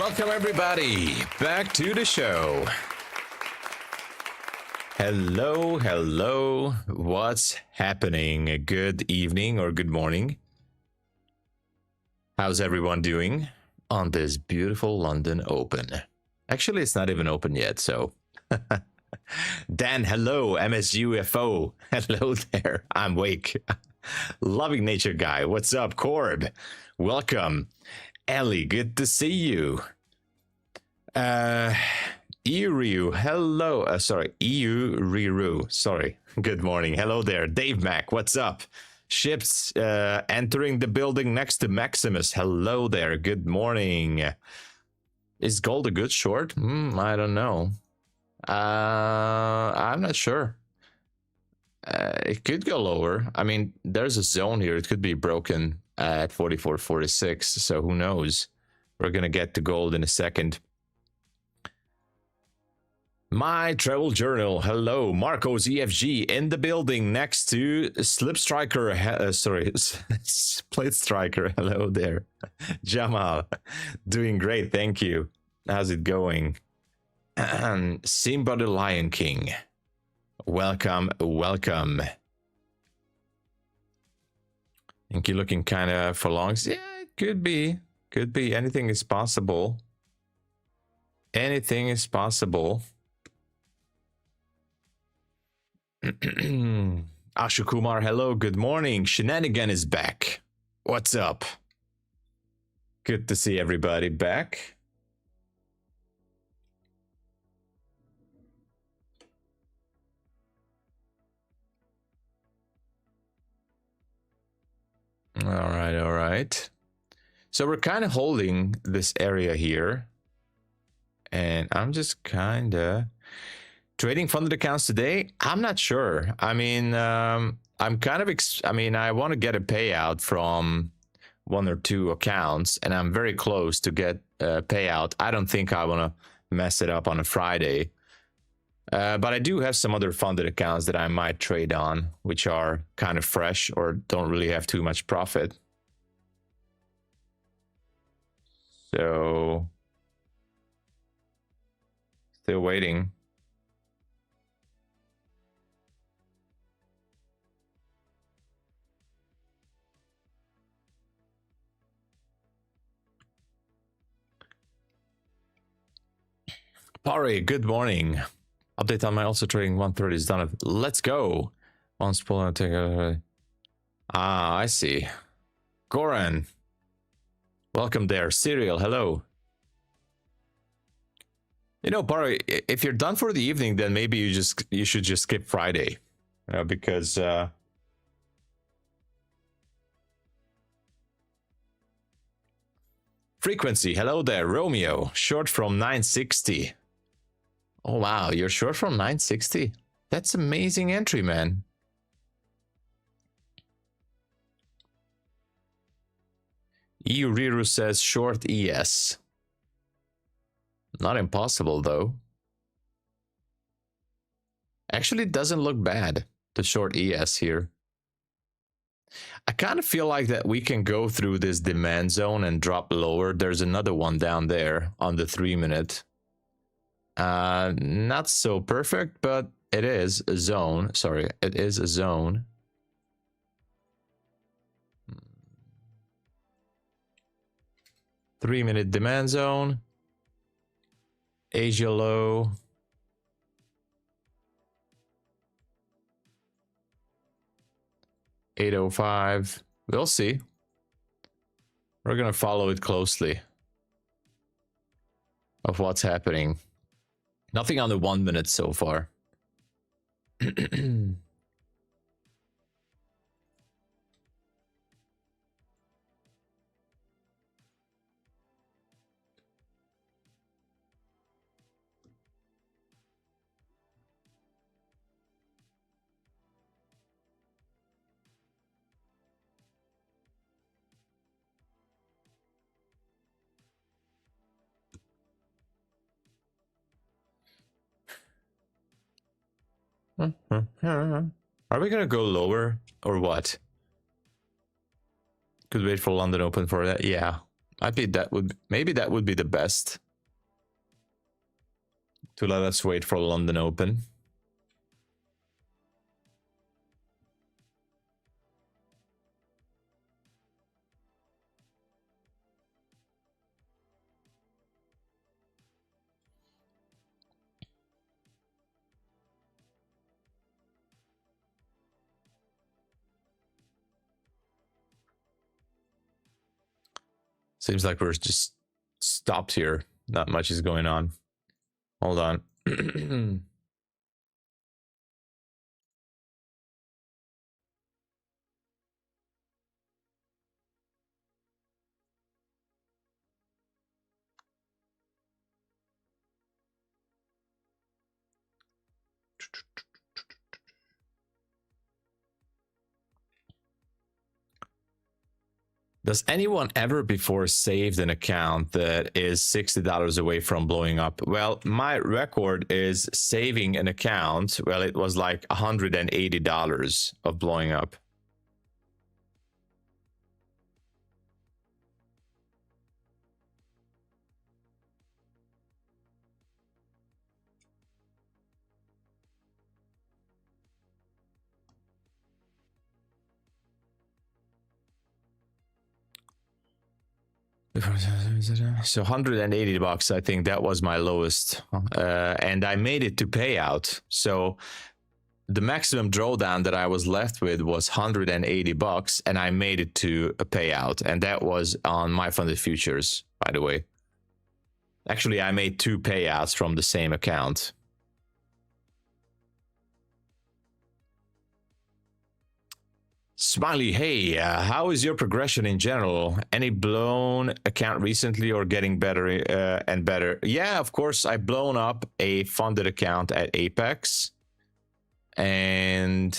Welcome everybody back to the show. Hello, what's happening? Good evening or good morning. How's everyone doing on this beautiful London Open? Actually, it's not even open yet, so. Dan, hello. MSUFO, hello there. I'm Wake. Loving Nature Guy, what's up? Corb, welcome. Ellie, good to see you. Eru, hello. Sorry, Riru. Sorry. Good morning. Hello there. Dave Mac, what's up? Ships entering the building next to Maximus. Hello there. Good morning. Is gold a good short? I don't know. I'm not sure. It could go lower. I mean, there's a zone here. It could be broken at 44.46. So who knows? We're gonna get to gold in a second. My travel journal, hello. Marcos EFG in the building next to Slip Striker, sorry, Split Striker, hello there. Jamal, doing great, thank you. How's it going? Simba the Lion King, welcome. Think you're looking kind of for longs? Yeah, it could be, anything is possible. Anything is possible. Ashukumar, hello, good morning. Shenanigan is back. What's up? Good to see everybody back. All right. So we're kind of holding this area here. And I'm just kind of trading funded accounts today. I'm not sure. I mean, I'm kind of, I want to get a payout from one or two accounts, and I'm very close to get a payout. I don't think I want to mess it up on a Friday. But I do have some other funded accounts that I might trade on, which are kind of fresh or don't really have too much profit. So, still waiting. Pari, good morning. Update on my also trading 130 is done. Let's go. Once pull and take a... Ah, I see. Goran, welcome there. Serial, hello. You know, Pari, if you're done for the evening, then maybe you should just skip Friday, because Frequency, hello there. Romeo, short from 960. Oh wow, you're short from 960? That's amazing entry, man. Riru says short ES. Not impossible though. Actually, it doesn't look bad, the short ES here. I kind of feel like that we can go through this demand zone and drop lower. There's another one down there on the 3-minute. Not so perfect, but it is a zone. Sorry, it is a zone. Three-minute demand zone. Asia low. $8.05. We'll see. We're gonna follow it closely of what's happening. Nothing on the 1 minute so far. Are we gonna go lower or what? Could wait for London Open for that. Yeah, Maybe that would be the best to let us wait for London Open. Seems like we're just stopped here. Not much is going on. Hold on. Does anyone ever before saved an account that is $60 away from blowing up? Well, my record is saving an account. Well, it was like $180 of blowing up. So $180, I think that was my lowest, and I made it to payout. So the maximum drawdown that I was left with was $180, and I made it to a payout, and that was on MyFundedFutures, by the way. Actually, I made 2 payouts from the same account. Smiley, hey, how is your progression in general? Any blown account recently or getting better and better? Yeah, of course, I've blown up a funded account at Apex. And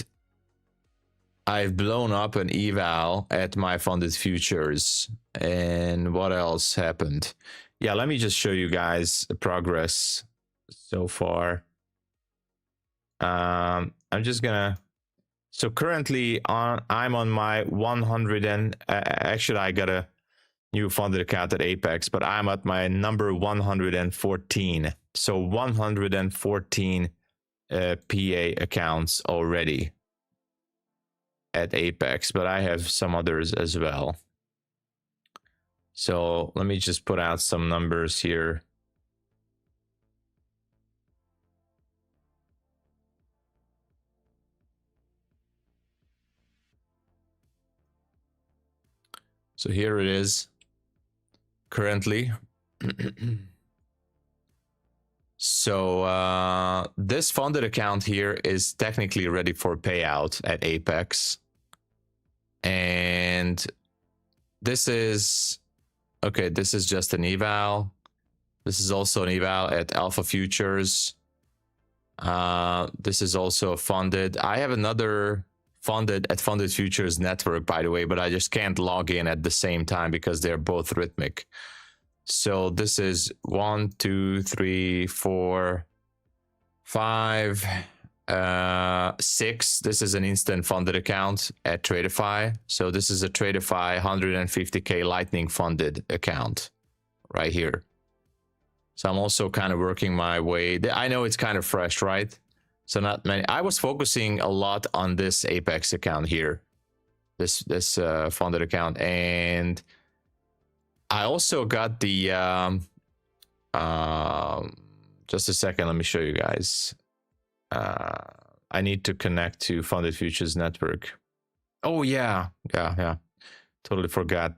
I've blown up an eval at MyFundedFutures. And what else happened? Yeah, let me just show you guys the progress so far. I'm just gonna... So currently I'm on my 100 and actually I got a new funded account at Apex, but I'm at my number 114. So 114 PA accounts already at Apex, but I have some others as well. So let me just put out some numbers here. So here it is currently. So this funded account here is technically ready for payout at Apex. And this is, okay, this is just an eval. This is also an eval at Alpha Futures. This is also funded. I have another funded at Funded Futures network, by the way, but I just can't log in at the same time because they're both rhythmic. So this is 1, 2, 3, 4, 5, 6. This is an instant funded account at TRADEIFY. So this is a TRADEIFY 150K Lightning funded account right here. So I'm also kind of working my way. I know it's kind of fresh, right? So not many. I was focusing a lot on this Apex account here, this funded account, and I also got the just a second. Let me show you guys. I need to connect to Funded Futures network. Oh yeah, totally forgot.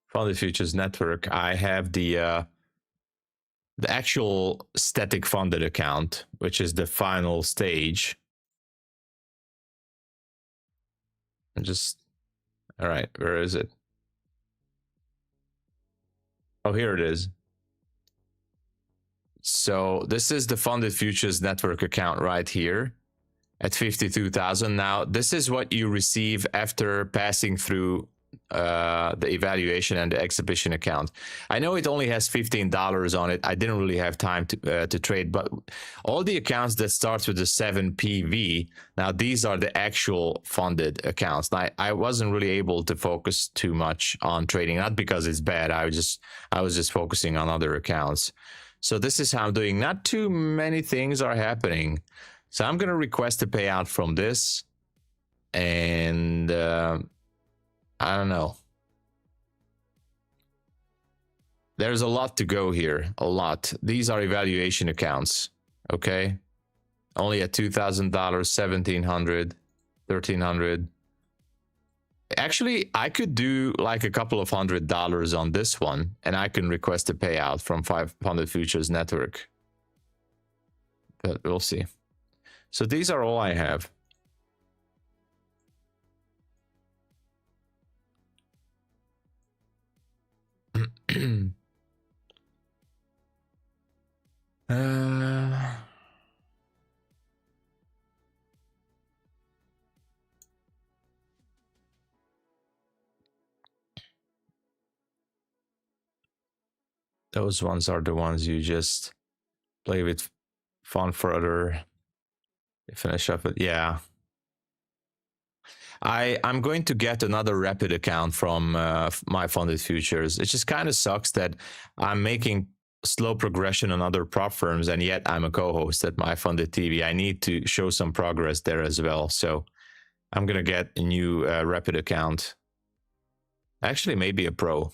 Funded Futures network. I have the actual static funded account, which is the final stage. And just, all right, where is it? Oh, here it is. So this is the Funded Futures network account right here at 52,000. Now, this is what you receive after passing through the evaluation and the exhibition account. I know it only has $15 on it. I didn't really have time to trade, but all the accounts that starts with the 7PV, now these are the actual funded accounts. I wasn't really able to focus too much on trading, not because it's bad. I was just focusing on other accounts. So this is how I'm doing. Not too many things are happening. So I'm going to request a payout from this. And I don't know. There's a lot to go here. A lot. These are evaluation accounts. Okay. Only at $2,000, $1,700, $1,300. Actually, I could do like a couple of $100 on this one, and I can request a payout from MyFundedFutures network. But we'll see. So these are all I have. Those ones are the ones you just play with fun further. Finish up it. Yeah. I'm going to get another Rapid account from MyFundedFutures. It just kind of sucks that I'm making slow progression on other prop firms, and yet I'm a co-host at MyFundedTV. I need to show some progress there as well. So I'm going to get a new Rapid account. Actually, maybe a Pro.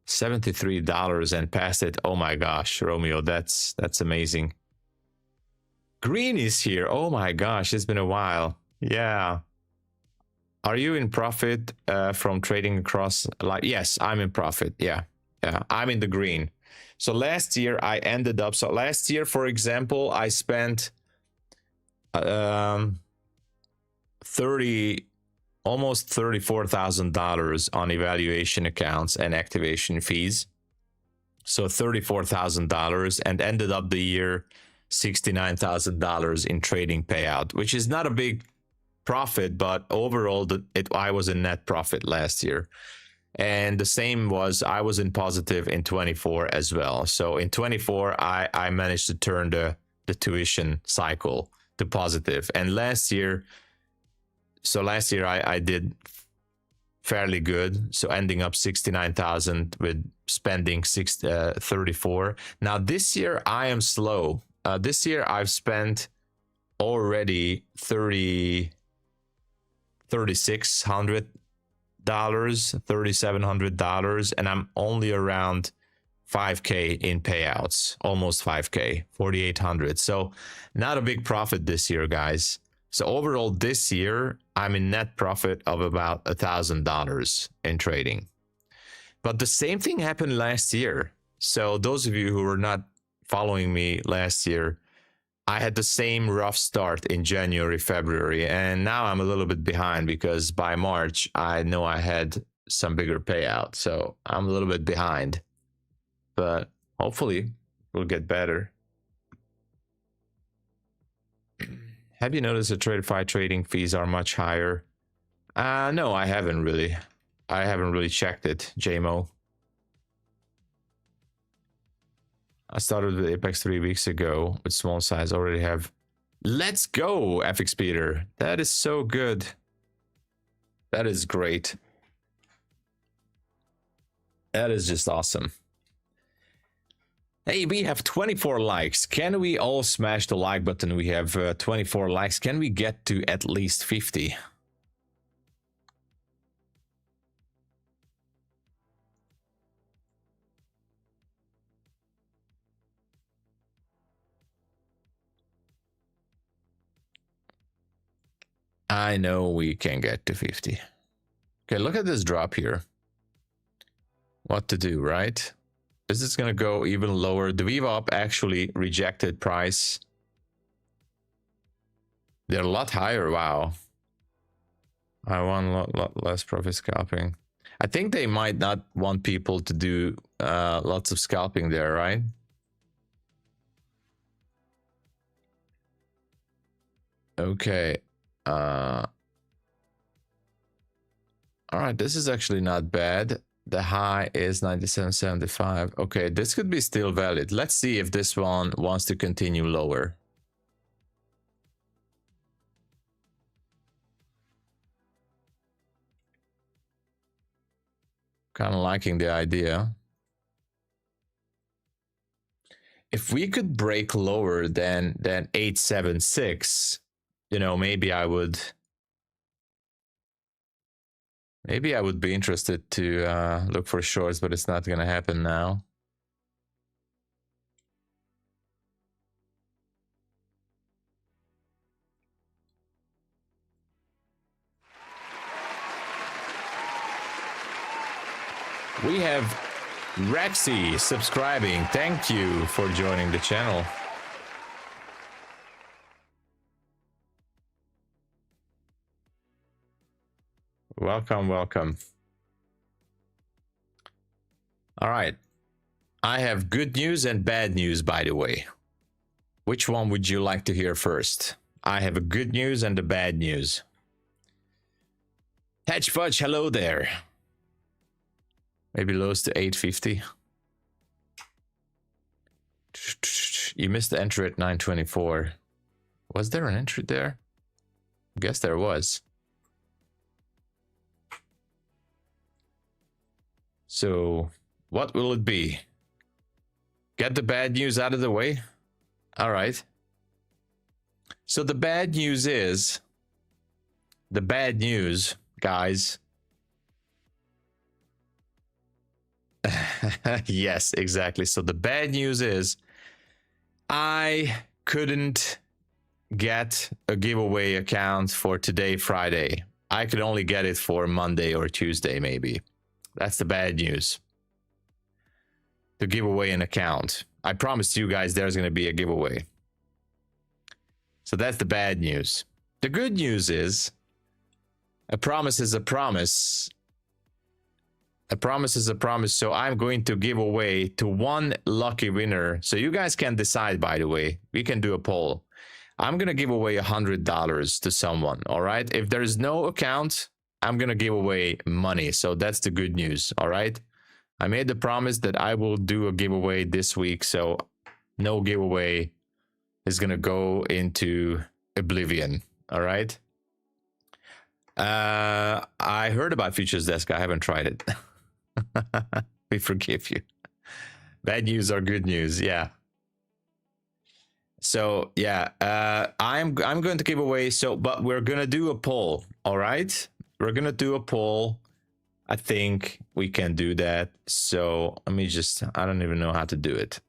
$73 and past it. Oh my gosh, Romeo, that's amazing. Green is here. Oh my gosh, it's been a while. Yeah. Are you in profit from trading across? Like, yes, I'm in profit. Yeah. Yeah, I'm in the green. So last year I ended up, so last year, for example, I spent almost $34,000 on evaluation accounts and activation fees. So $34,000, and ended up the year $69,000 in trading payout, which is not a big profit, but overall I was in net profit last year. And the same was, I was in positive in 24 as well. So in 24, I managed to turn the tuition cycle to positive. And last year, I did fairly good. So ending up 69,000 with spending 34. Now this year I am slow. This year I've spent already $3,600, $3,700, and I'm only around 5K in payouts, almost 5K, 4,800. So not a big profit this year, guys. So overall this year, I'm in net profit of about $1,000 in trading. But the same thing happened last year. So those of you who were not following me last year, I had the same rough start in January, February, and now I'm a little bit behind because by March, I know I had some bigger payout. So I'm a little bit behind, but hopefully we'll get better. Have you noticed that TRADEIFY trading fees are much higher? No, I haven't really. I haven't really checked it, JMO. I started with Apex 3 weeks ago with small size. Already have. Let's go, FX Peter. That is so good. That is great. That is just awesome. Hey, we have 24 likes. Can we all smash the like button? We have 24 likes. Can we get to at least 50? I know we can get to 50. Okay, look at this drop here. What to do, right? Is this going to go even lower? The VWAP actually rejected price. They're a lot higher. Wow. I want a lot less profit scalping. I think they might not want people to do lots of scalping there, right? Okay. All right, this is actually not bad. The high is 97.75. Okay, this could be still valid. Let's see if this one wants to continue lower. Kind of liking the idea. If we could break lower than 876, you know, maybe I would be interested to look for shorts, but it's not going to happen now. We have Rexy subscribing. Thank you for joining the channel. Welcome, welcome. All right. I have good news and bad news, by the way. Which one would you like to hear first? I have a good news and the bad news. Hedge Fudge, hello there. Maybe lows to 850. You missed the entry at 924. Was there an entry there? I guess there was. So what will it be? Get the bad news out of the way. All right. So the bad news is, guys. Yes, exactly. So the bad news is I couldn't get a giveaway account for today, Friday. I could only get it for Monday or Tuesday, maybe. That's the bad news. To give away an account. I promised you guys there's going to be a giveaway. So that's the bad news. The good news is a promise is a promise. A promise is a promise. So I'm going to give away to one lucky winner. So you guys can decide, by the way. We can do a poll. I'm going to give away $100 to someone. All right. If there's no account, I'm going to give away money. So that's the good news. All right. I made the promise that I will do a giveaway this week. So no giveaway is going to go into oblivion. All right. I heard about Futures Desk. I haven't tried it. We forgive you. Bad news or good news. Yeah. So yeah, I'm going to give away. So, but we're going to do a poll. All right. We're going to do a poll. I think we can do that. So let me just, I don't even know how to do it.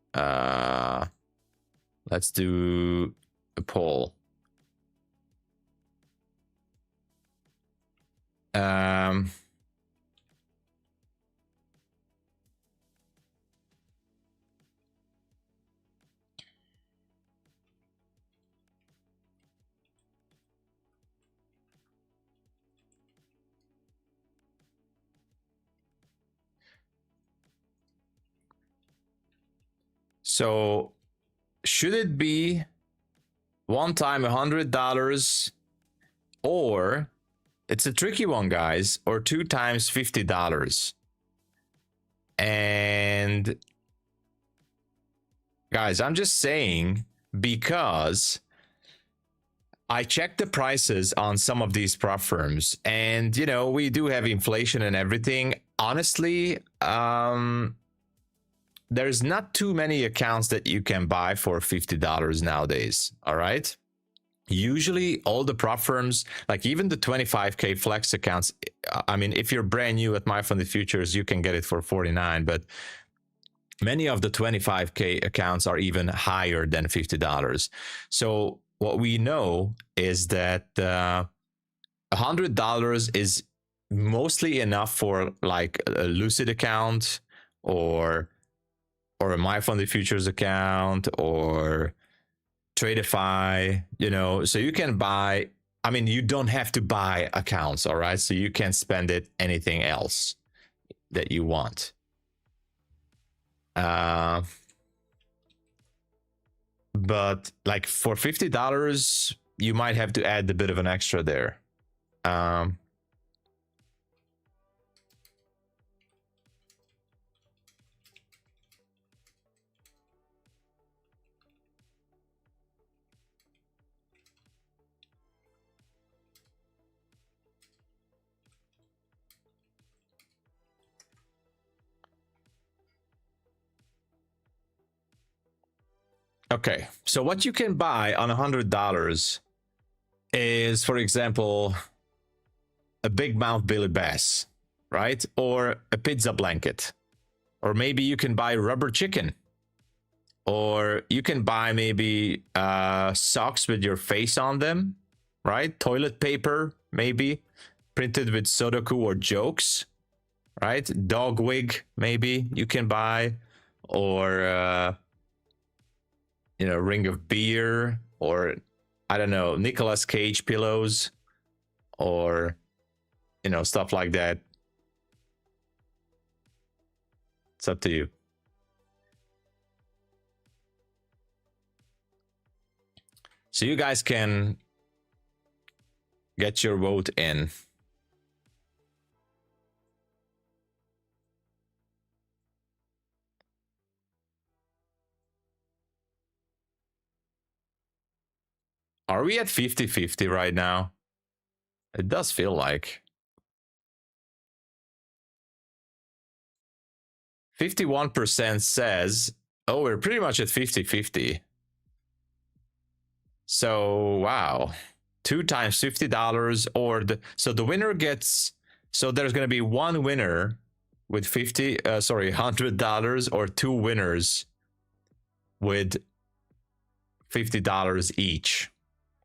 Let's do a poll. So should it be one time $100, or it's a tricky one, guys, or two times $50? And guys, I'm just saying, because I checked the prices on some of these prop firms, and you know, we do have inflation and everything. Honestly, there's not too many accounts that you can buy for $50 nowadays. All right. Usually all the prop firms, like even the 25K flex accounts, I mean, if you're brand new at MyFundedFutures, you can get it for 49, but many of the 25K accounts are even higher than $50. So what we know is that $100 is mostly enough for like a Lucid account or a MyFundedFutures account or TRADEIFY, you know, so you can buy, I mean, you don't have to buy accounts, all right? So you can spend it anything else that you want. But like for $50, you might have to add a bit of an extra there. Okay, so what you can buy on $100 is, for example, a big mouth Billy Bass, right? Or a pizza blanket. Or maybe you can buy rubber chicken. Or you can buy maybe socks with your face on them, right? Toilet paper, maybe, printed with Sudoku or jokes, right? Dog wig, maybe you can buy. Or... you know, ring of beer, or I don't know, Nicolas Cage pillows, or you know, stuff like that. It's up to you. So you guys can get your vote in. Are we at 50-50 right now? It does feel like. 51% says, oh, we're pretty much at 50-50. So, wow. 2 times $50, or so the winner gets, so there's going to be one winner with $100, or 2 winners with $50 each.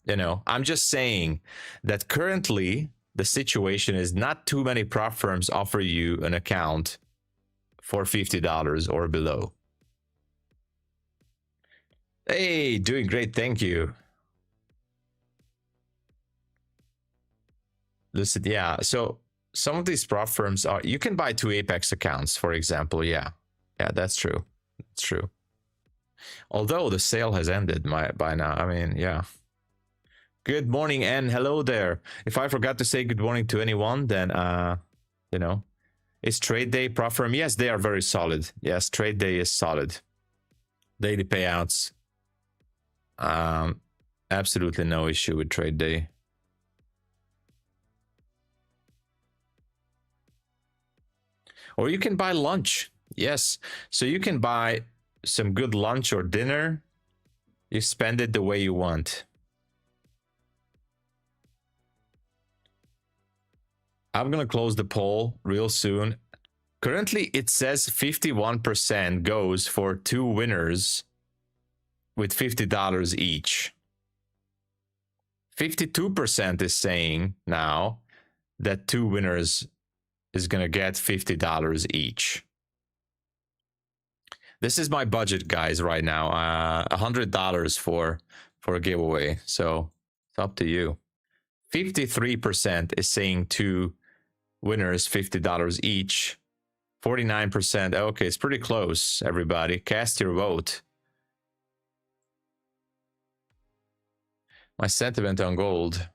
You know, I'm just saying that currently the situation is not too many prop firms offer you an account for $50 or below. Hey, doing great, thank you. Lucid, yeah, so some of these prop firms are, you can buy 2 Apex accounts, for example. Yeah, that's true. That's true. Although the sale has ended by now. I mean, yeah. Good morning, and hello there. If I forgot to say good morning to anyone, then you know, is Trade Day prop firm? Yes, they are very solid. Yes, Trade Day is solid. Daily payouts. Absolutely no issue with Trade Day. Or you can buy lunch. Yes, so you can buy some good lunch or dinner. You spend it the way you want. I'm gonna close the poll real soon. Currently, it says 51% goes for 2 winners with $50 each. 52% is saying now that 2 winners is gonna get $50 each. This is my budget, guys, right now. $100 for a giveaway. So it's up to you. 53% is saying 2 winners, $50 each. 49%. Okay, it's pretty close, everybody. Cast your vote. My sentiment on gold.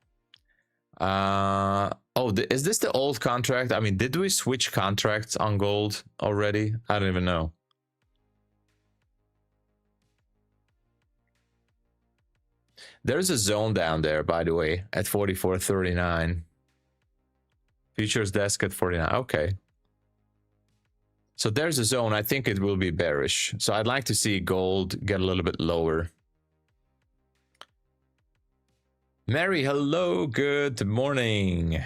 Is this the old contract? I mean, did we switch contracts on gold already? I don't even know. There's a zone down there, by the way, at 44.39. Futures desk at 49. Okay. So there's a zone. I think it will be bearish. So I'd like to see gold get a little bit lower. Mary, hello. Good morning.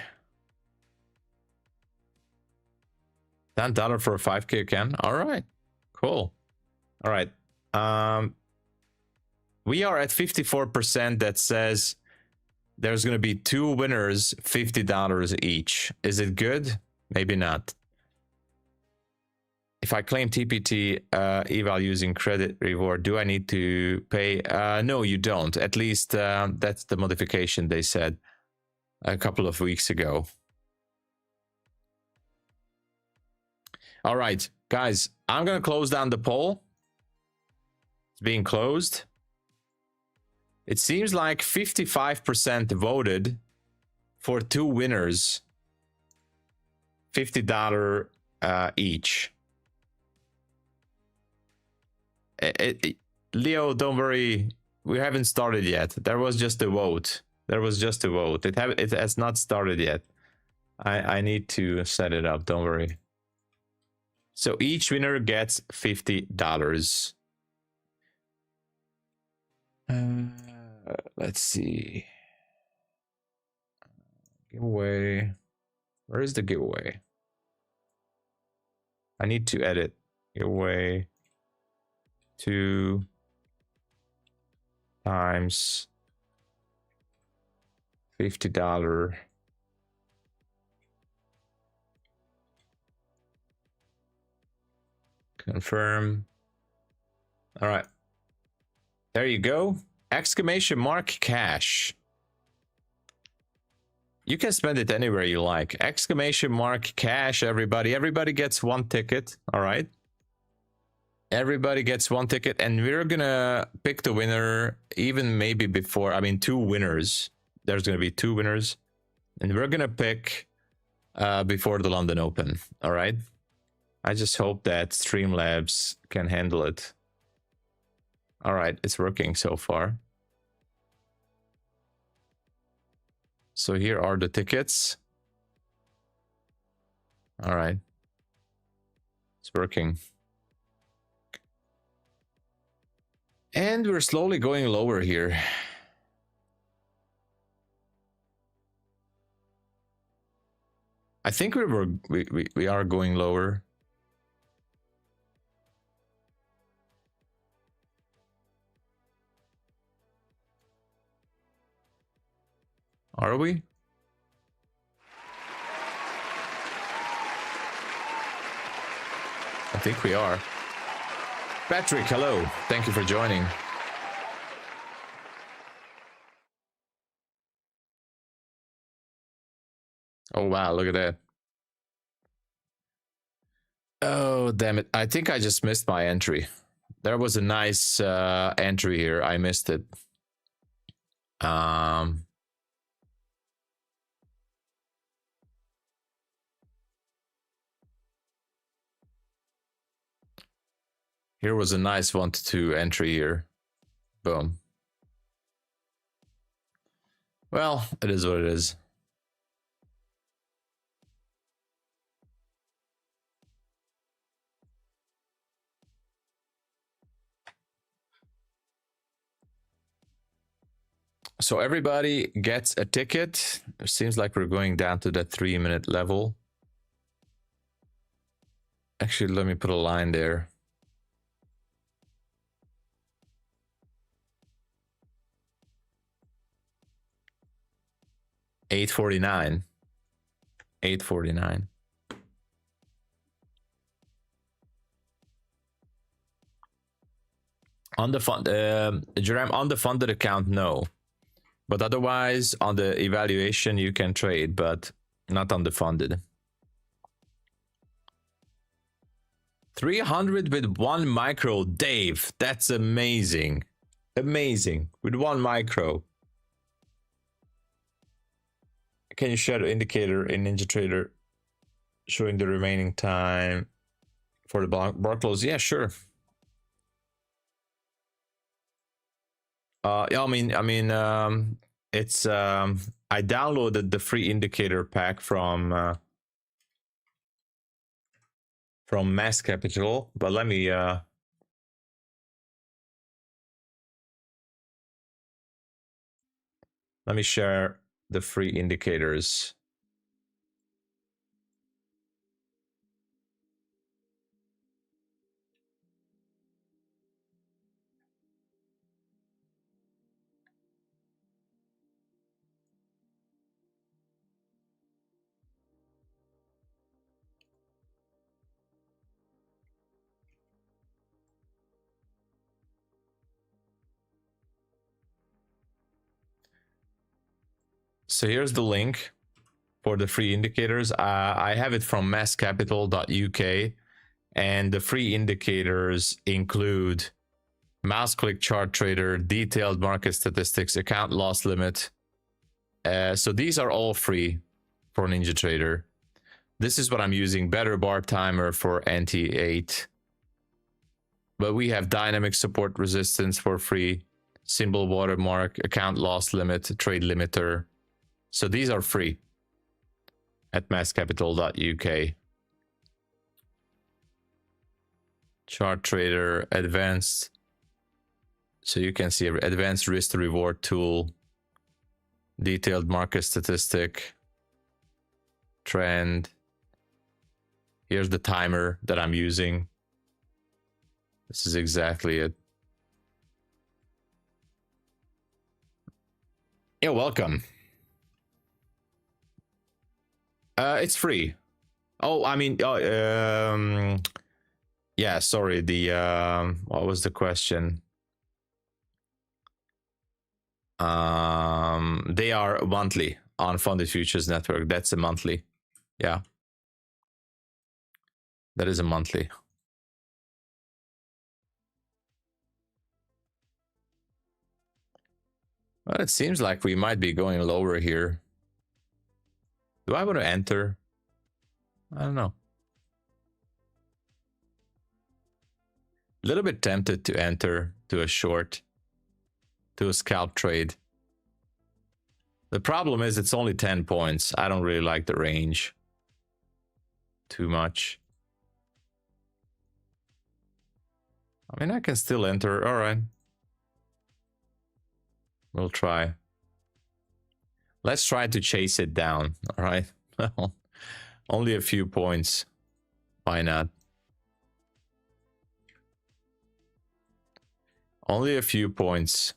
$10 for a 5K again. All right. Cool. All right. We are at 54% that says there's going to be 2 winners, $50 each. Is it good? Maybe not. If I claim TPT eval using credit reward, do I need to pay? No, you don't. At least that's the modification they said a couple of weeks ago. All right, guys, I'm going to close down the poll. It's being closed. It seems like 55% voted for two winners, $50 each. Leo, don't worry, we haven't started yet. There was just a vote. There was just a vote. It has not started yet. I need to set it up, don't worry. So each winner gets $50. Let's see. Giveaway. Where is the giveaway? I need to edit. Giveaway 2 times $50. Confirm. All right. There you go. Exclamation mark cash. You can spend it anywhere you like. Exclamation mark cash, everybody. Everybody gets one ticket. All right. Everybody gets one ticket, and we're gonna pick the winner even maybe before. I mean, two winners. There's gonna be two winners, and we're gonna pick before the London Open. All right. I just hope that Streamlabs can handle it. All right, it's working so far. So here are the tickets. All right. It's working. And we're slowly going lower here. I think we are going lower. Are we? I think we are. Patrick, hello. Thank you for joining. Oh, wow. Look at that. Oh, damn it. I think I just missed my entry. There was a nice entry here. I missed it. Here was a nice 1 to 2 entry here. Boom. Well, it is what it is. So everybody gets a ticket. It seems like we're going down to that 3-minute level. Actually, let me put a line there. $8.49. $8.49. On the fund, Jerem, on the funded account, no. But otherwise, on the evaluation, you can trade, but not on the funded. 300 with 1 micro, Dave. That's amazing. Amazing. With 1 micro. Can you share the indicator in NinjaTrader showing the remaining time for the bar close? Yeah, sure. Yeah, I mean, it's I downloaded the free indicator pack from Mass Capital, but let me share the free indicators. So here's the link for the free indicators. I have it from masscapital.uk, and the free indicators include Mouse click chart trader, detailed market statistics, account loss limit. So these are all free for NinjaTrader. This is what I'm using. Better bar timer for NT8. But we have dynamic support resistance for free. Symbol watermark, account loss limit, trade limiter. So these are free at masscapital.uk. Chart trader, advanced. So you can see advanced risk to reward tool, detailed market statistic, trend. Here's the timer that I'm using. This is exactly it. You're welcome. It's free. Oh, I mean, yeah, sorry. What was the question? They are monthly on Funded Futures Network. That's a monthly. Yeah. That is a monthly. Well, it seems like we might be going lower here. Do I want to enter? I don't know. A little bit tempted to enter to a short, to a scalp trade. The problem is it's only 10 points. I don't really like the range too much. I mean, I can still enter. All right. We'll try. Let's try to chase it down. All right. Only a few points. Why not? Only a few points.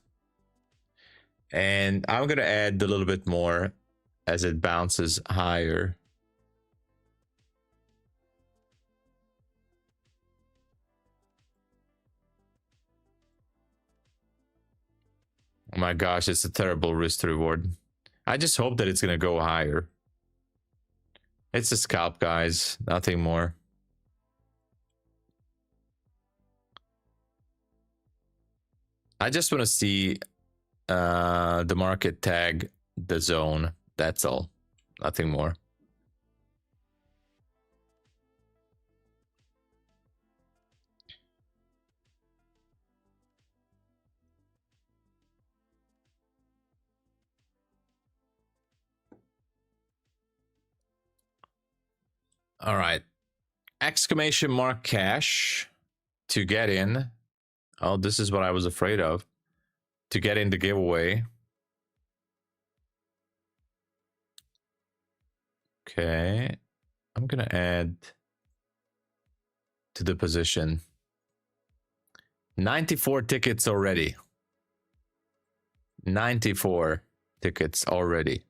And I'm going to add a little bit more as it bounces higher. Oh my gosh, it's a terrible risk to reward. I just hope that it's going to go higher. It's a scalp, guys. Nothing more. I just want to see the market tag the zone. That's all. Nothing more. All right. Exclamation mark cash to get in. Oh, this is what I was afraid of. To get in the giveaway. Okay. I'm going to add to the position. 94 tickets already. 94 tickets already.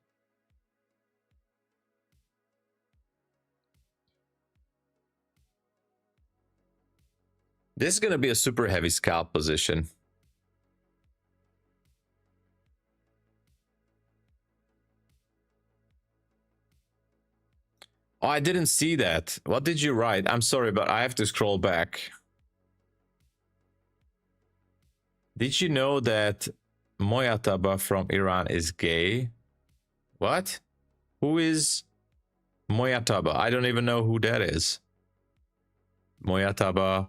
This is going to be a super heavy scalp position. Oh, I didn't see that. What did you write? I'm sorry, but I have to scroll back. Did you know that Moyataba from Iran is gay? What? Who is Moyataba? I don't even know who that is. Moyataba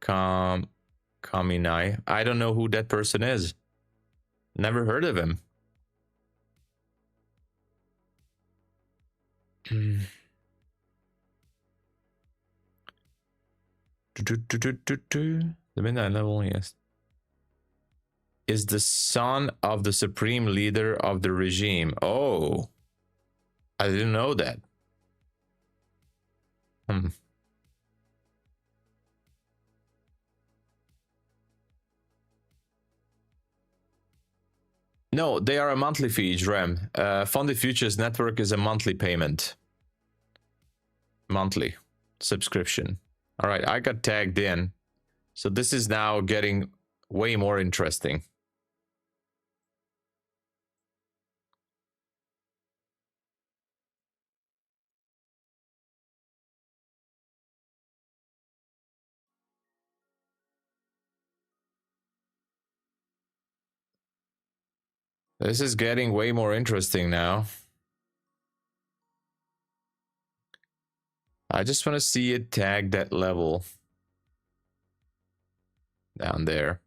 Kaminai. I don't know who that person is. Never heard of him. The midnight level, yes. Is the son of the supreme leader of the regime. Oh, I didn't know that. No, they are a monthly fee, Rem. Funded Futures Network is a monthly payment. Monthly subscription. All right, I got tagged in. So this is now getting way more interesting. This is getting way more interesting now. I just want to see it tag that level down there.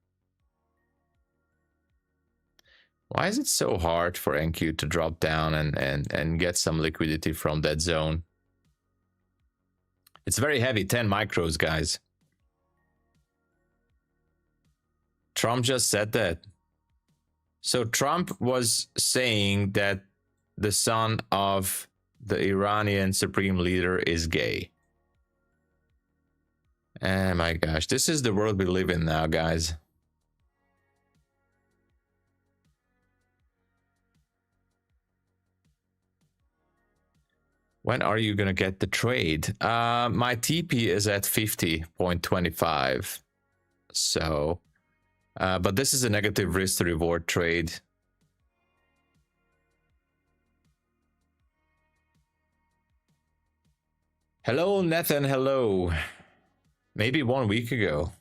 Why is it so hard for NQ to drop down and get some liquidity from that zone? It's very heavy, 10 micros, guys. Trump just said that. So Trump was saying that the son of the Iranian supreme leader is gay. Oh my gosh, this is the world we live in now, guys. When are you gonna get the trade? My TP is at 50.25. So, but this is a negative risk to reward trade. Hello, Nathan. Hello. Maybe 1 week ago.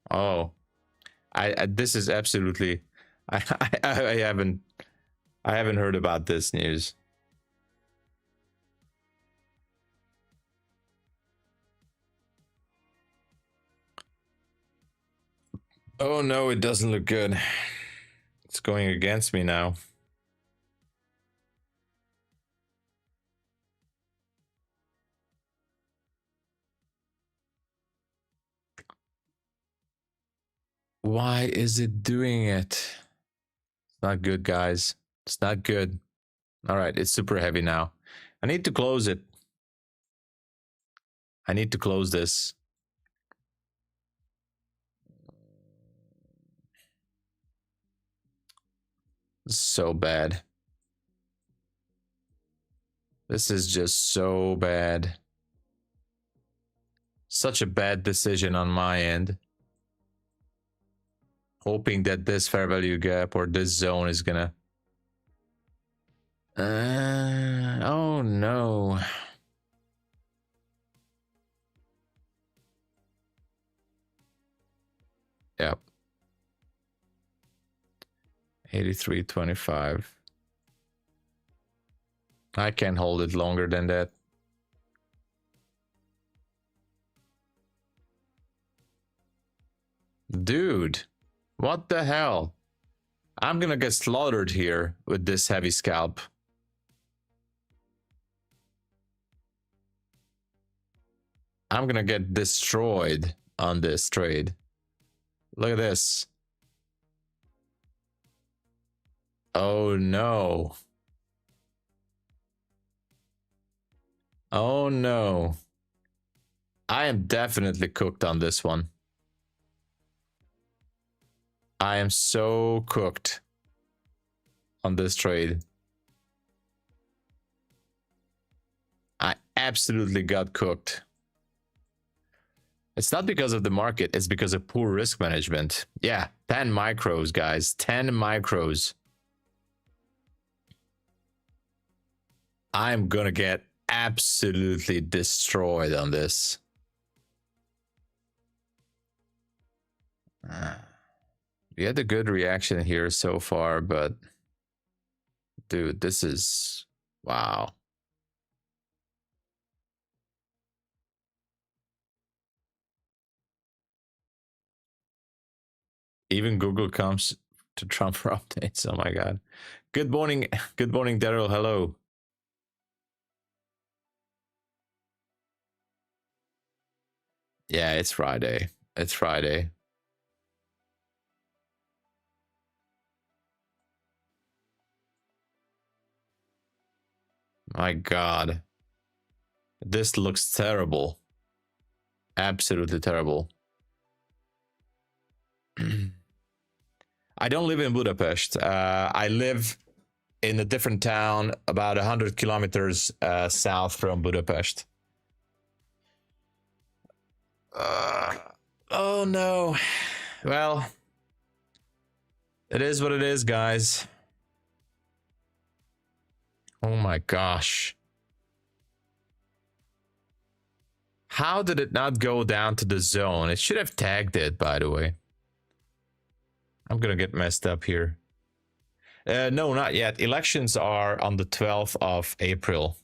Oh, I this is absolutely. I haven't heard about this news. Oh no, it doesn't look good. It's going against me now. Why is it doing it? It's not good, guys. It's not good. All right, it's super heavy now. I need to close it. I need to close this. This is so bad. This is just so bad. Such a bad decision on my end. Hoping that this fair value gap or this zone is gonna... oh no. Yep. 83.25. I can't hold it longer than that. Dude, what the hell? I'm gonna get slaughtered here with this heavy scalp. I'm gonna get destroyed on this trade. Look at this. Oh no. Oh no. I am definitely cooked on this one. I am so cooked on this trade. I absolutely got cooked. It's not because of the market, it's because of poor risk management. Yeah, 10 micros, guys, 10 micros. I'm gonna get absolutely destroyed on this. We had a good reaction here so far, but dude, this is wow. Even Google comes to Trump for updates. Oh my god. Good morning, Daryl. Hello. Yeah, it's Friday. It's Friday. My god. This looks terrible. Absolutely terrible. I don't live in Budapest. I live in a different town about 100 kilometers south from Budapest. Oh no. Well, it is what it is, guys. Oh my gosh. How did it not go down to the zone? It should have tagged it, by the way. I'm gonna get messed up here. No, not yet. Elections are on the 12th of April.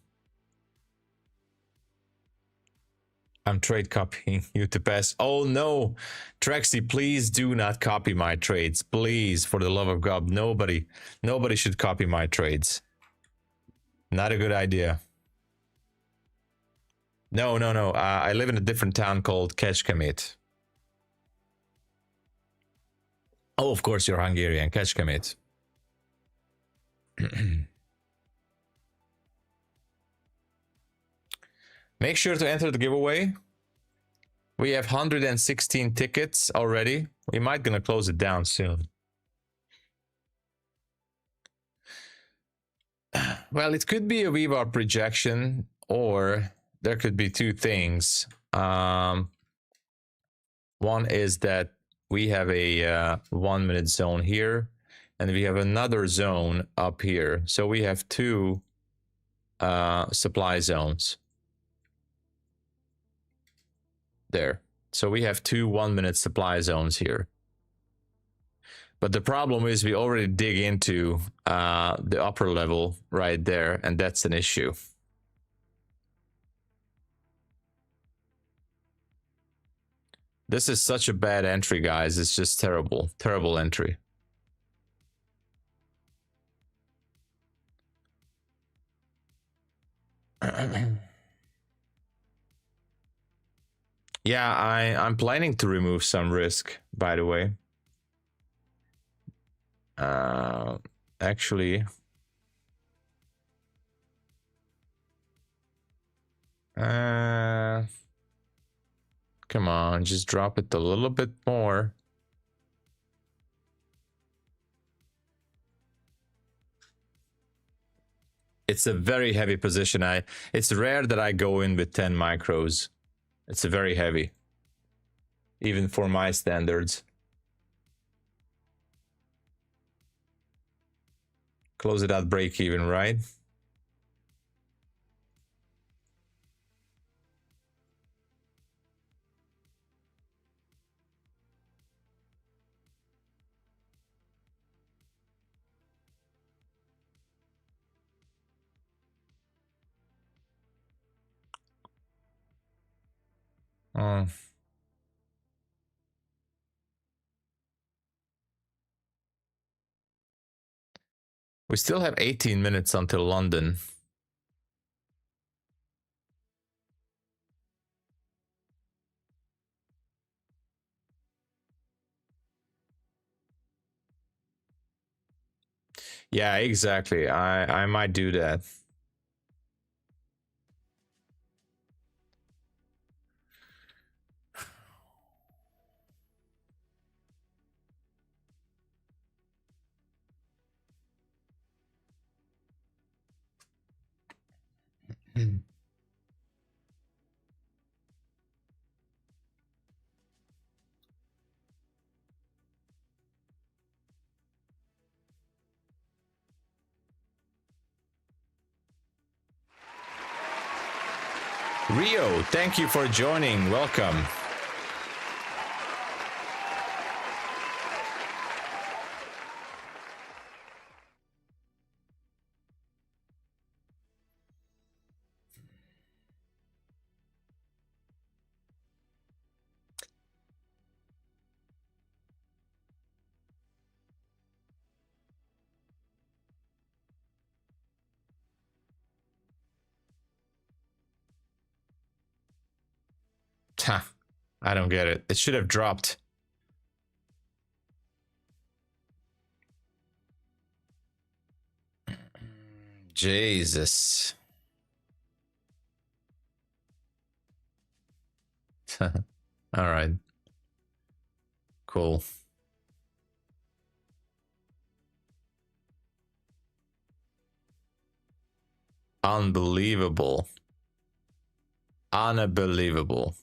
I'm trade copying you to pass. Oh no, Trexy, please do not copy my trades. Please, for the love of God, nobody should copy my trades. Not a good idea. No. I live in a different town called Kecskemét. Oh, of course you're Hungarian, Kecskemét. Make sure to enter the giveaway. We have 116 tickets already. We might gonna close it down soon. Well, it could be a VWAP rejection, or there could be two things. One is that we have a 1 minute zone here, and we have another zone up here. So we have two supply zones there. So we have two 1 minute supply zones here. But the problem is we already dig into the upper level right there, and that's an issue. This is such a bad entry, guys. It's just terrible, terrible entry. Yeah, I'm planning to remove some risk, by the way. Actually, come on, just drop it a little bit more. It's a very heavy position. It's rare that I go in with 10 micros. It's a very heavy, even for my standards. Close it at break even, right? We still have 18 minutes until London. Yeah, exactly. I might do that. Rio, thank you for joining. Welcome. I don't get it. It should have dropped. Jesus. All right. Cool. Unbelievable. Unbelievable.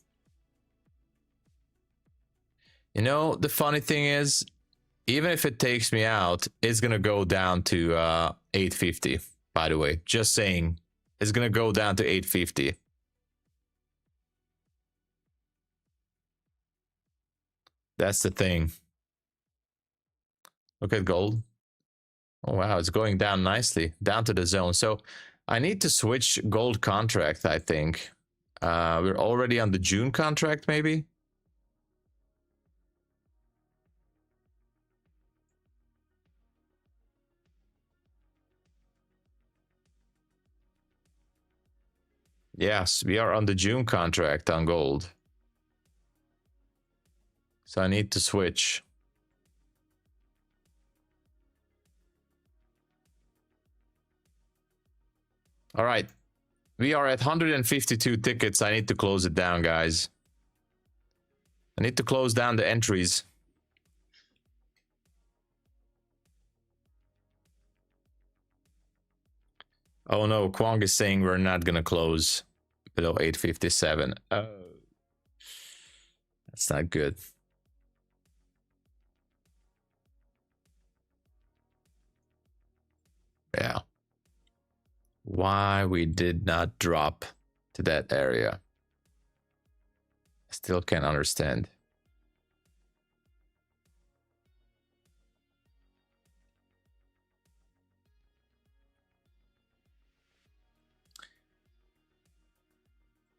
You know, the funny thing is, even if it takes me out, it's gonna go down to 850, by the way. Just saying. It's gonna go down to 850. That's the thing. Look at gold. Oh, wow, it's going down nicely, down to the zone. So I need to switch gold contract, I think. We're already on the June contract, maybe? Yes, we are on the June contract on gold. So I need to switch. All right. We are at 152 tickets. I need to close it down, guys. I need to close down the entries. Oh no, Kwong is saying we're not going to close below 857. Oh, that's not good. Yeah. Why we did not drop to that area, I still can't understand.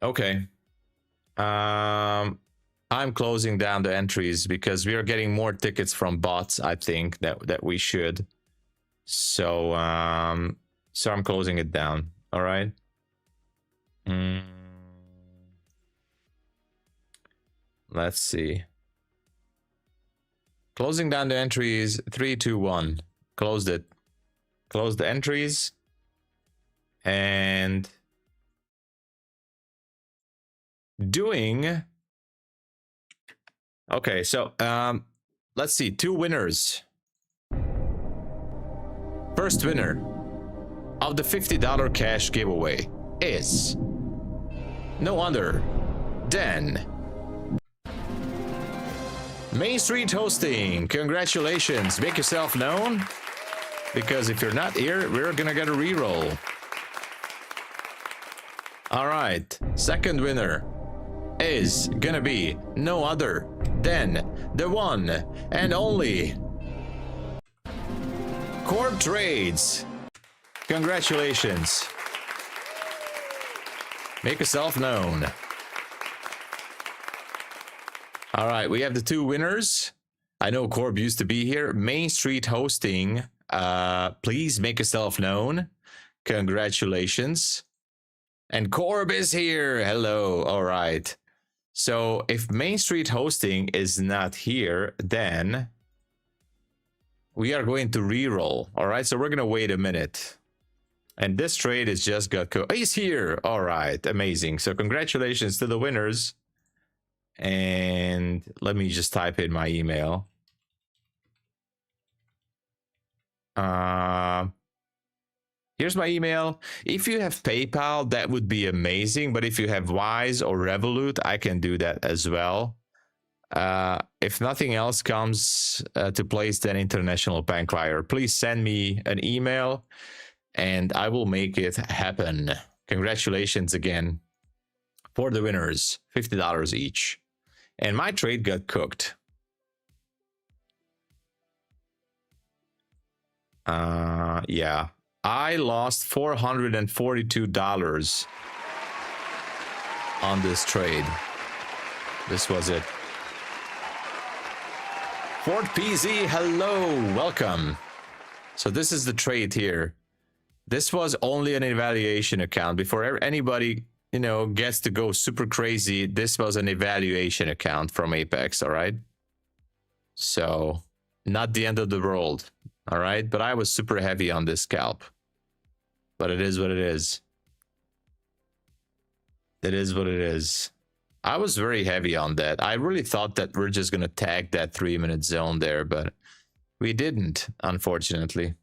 Okay. I'm closing down the entries because we are getting more tickets from bots, I think, that we should. So so I'm closing it down. All right. Let's see. Closing down the entries. 3, 2, 1. Closed it. Close the entries. And doing. Okay, so let's see. 2 winners. First winner of the $50 cash giveaway is no other than Main Street Hosting. Congratulations. Make yourself known, because if you're not here, we're gonna get a reroll. All right, second winner is gonna be no other than the one and only Corp Trades. Congratulations. Make yourself known. All right, we have the 2 winners. I know Corb used to be here. Main Street Hosting. Please make yourself known. Congratulations. And Corb is here. Hello. All right. So if Main Street Hosting is not here, then we are going to re-roll. All right. So we're going to wait a minute. And this trade is just got... he's here. All right. Amazing. So congratulations to the winners. And let me just type in my email. Here's my email. If you have PayPal, that would be amazing. But if you have Wise or Revolut, I can do that as well. If nothing else comes to place, then International Bank Wire. Please send me an email and I will make it happen. Congratulations again for the winners. $50 each. And my trade got cooked. Yeah. I lost $442 on this trade. This was it. Fort PZ, hello, welcome. So this is the trade here. This was only an evaluation account. Before anybody, you know, gets to go super crazy, this was an evaluation account from Apex, all right? So, not the end of the world, all right? But I was super heavy on this scalp. But it is what it is. It is what it is. I was very heavy on that. I really thought that we're just going to tag that 3-minute zone there, but we didn't, unfortunately.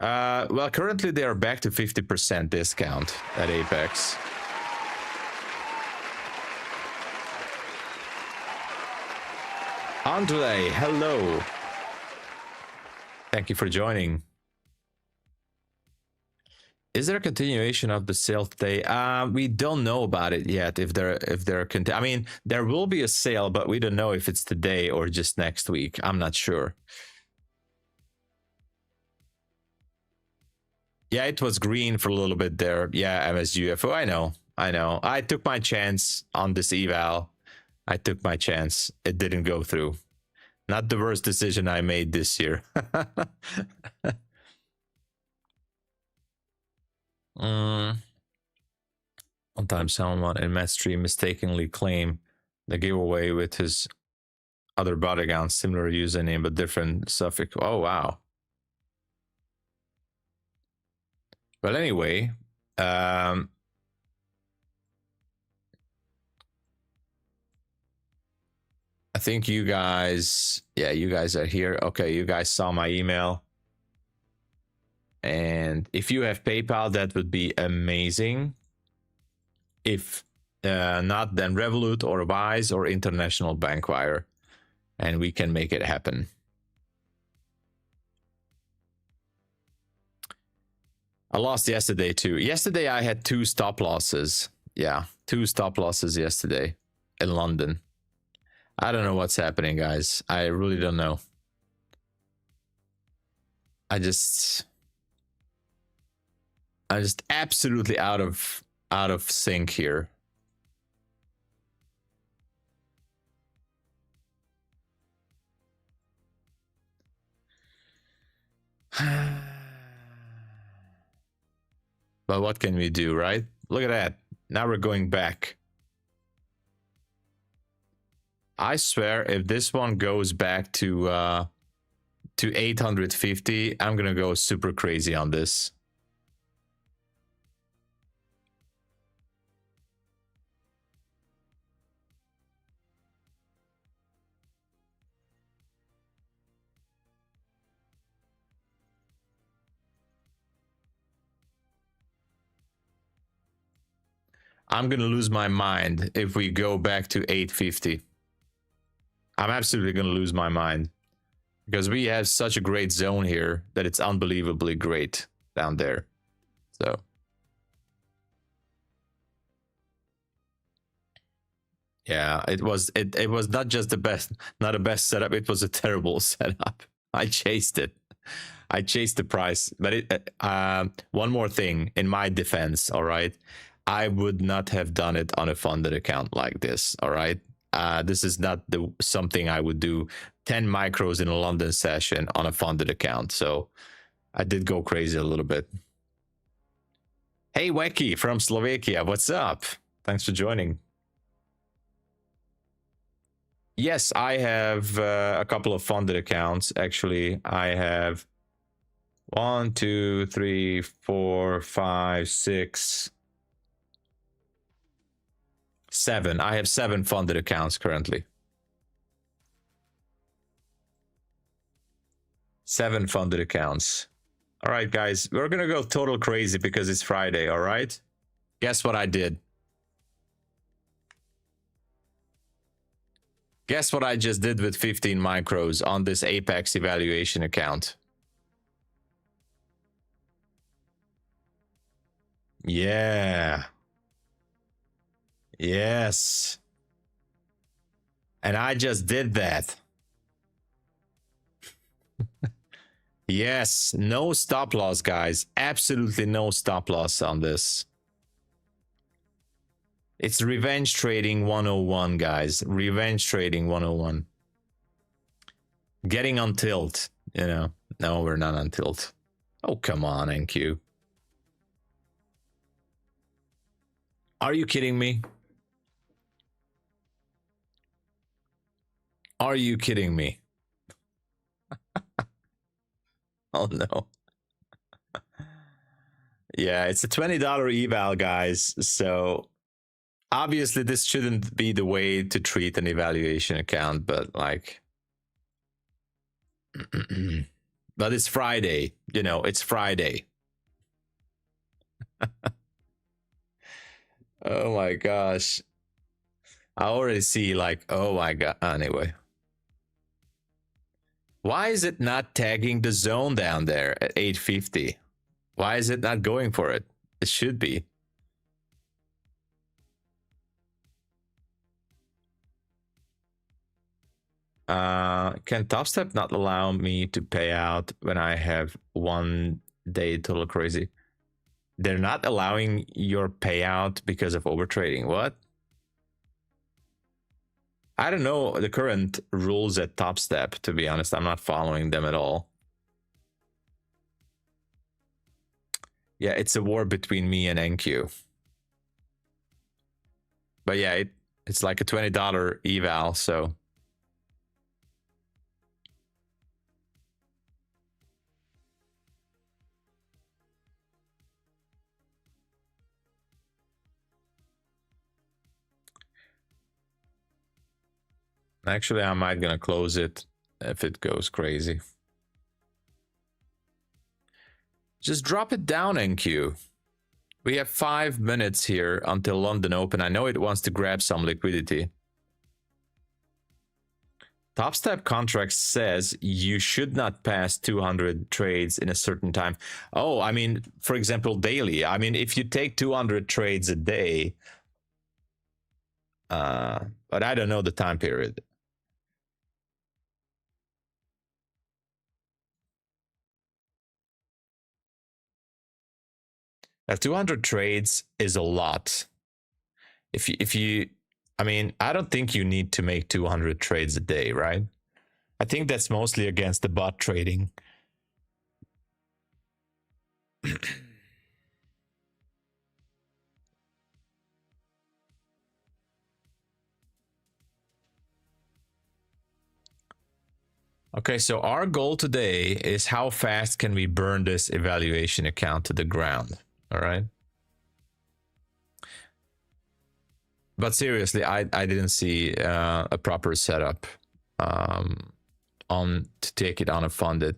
Well, currently they are back to 50% discount at Apex. Andre, hello. Thank you for joining. Is there a continuation of the sale today? We don't know about it yet. If there I mean, there will be a sale, but we don't know if it's today or just next week. I'm not sure. Yeah, it was green for a little bit there. Yeah, MSUFO. I know. I took my chance on this eval. I took my chance. It didn't go through. Not the worst decision I made this year. One time someone in MetStream mistakenly claimed the giveaway with his other bot account, similar username but different suffix. Oh wow. Well, anyway, I think you guys, yeah, you guys are here. Okay, you guys saw my email. And if you have PayPal, that would be amazing. If not, then Revolut or Wise or International Bank Wire, and we can make it happen. I lost yesterday too. Yesterday I had 2 stop losses. Yeah, 2 stop losses yesterday in London. I don't know what's happening, guys. I really don't know. I'm just absolutely out of sync here. But what can we do, right? Look at that. Now we're going back. I swear, if this one goes back to 850, I'm gonna go super crazy on this. I'm gonna lose my mind if we go back to 850. I'm absolutely gonna lose my mind because we have such a great zone here that it's unbelievably great down there. So yeah, it was not just the best, not a best setup, it was a terrible setup. I chased it. I chased the price, but one more thing in my defense, all right? I would not have done it on a funded account like this, all right? This is not something I would do 10 micros in a London session on a funded account. So I did go crazy a little bit. Hey, Weki from Slovakia, what's up? Thanks for joining. Yes, I have a couple of funded accounts. Actually, I have 1, 2, 3, 4, 5, 6, 7. I have 7 funded accounts currently. 7 funded accounts. All right, guys, we're gonna go total crazy because it's Friday. All right. Guess what I did? Guess what I just did with 15 micros on this Apex evaluation account? Yeah. Yes. And I just did that. Yes, no stop loss, guys. Absolutely no stop loss on this. It's revenge trading 101, guys. Revenge trading 101. Getting on tilt, you know. No, we're not on tilt. Oh, come on, NQ. Are you kidding me? Are you kidding me? Oh, no. Yeah, it's a $20 eval, guys. So obviously this shouldn't be the way to treat an evaluation account, but like... But it's Friday, you know, it's Friday. Oh my gosh. I already see like, oh my god, anyway. Why is it not tagging the zone down there at 850? Why is it not going for it? It should be. Can TopStep not allow me to pay out when I have 1 day total crazy? They're not allowing your payout because of overtrading. What? I don't know the current rules at TopStep, to be honest. I'm not following them at all. Yeah, it's a war between me and NQ. But yeah, it's like a $20 eval, so... Actually, I might gonna close it if it goes crazy. Just drop it down, NQ. We have 5 minutes here until London Open. I know it wants to grab some liquidity. TopStep contract says you should not pass 200 trades in a certain time. Oh, I mean, for example, daily. I mean, if you take 200 trades a day, but I don't know the time period. 200 trades is a lot. If you, I mean, I don't think you need to make 200 trades a day, right? I think that's mostly against the bot trading. Okay, so our goal today is how fast can we burn this evaluation account to the ground, all right? But seriously, I didn't see a proper setup on to take it unfunded.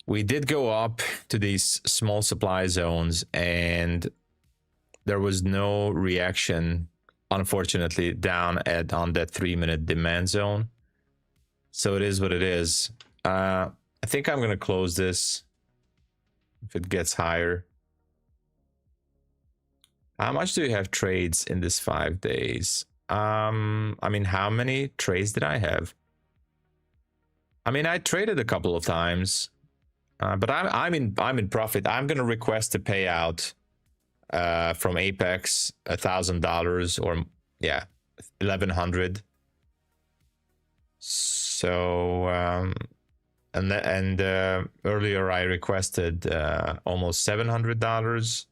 We did go up to these small supply zones and there was no reaction, unfortunately, down on that 3-minute demand zone. So it is what it is. I think I'm gonna close this if it gets higher. How much do you have trades in this 5 days? I mean, how many trades did I have? I mean, I traded a couple of times, but I'm in profit. I'm gonna request a payout from Apex, $1,000 or yeah, 1,100. So and earlier I requested almost $700.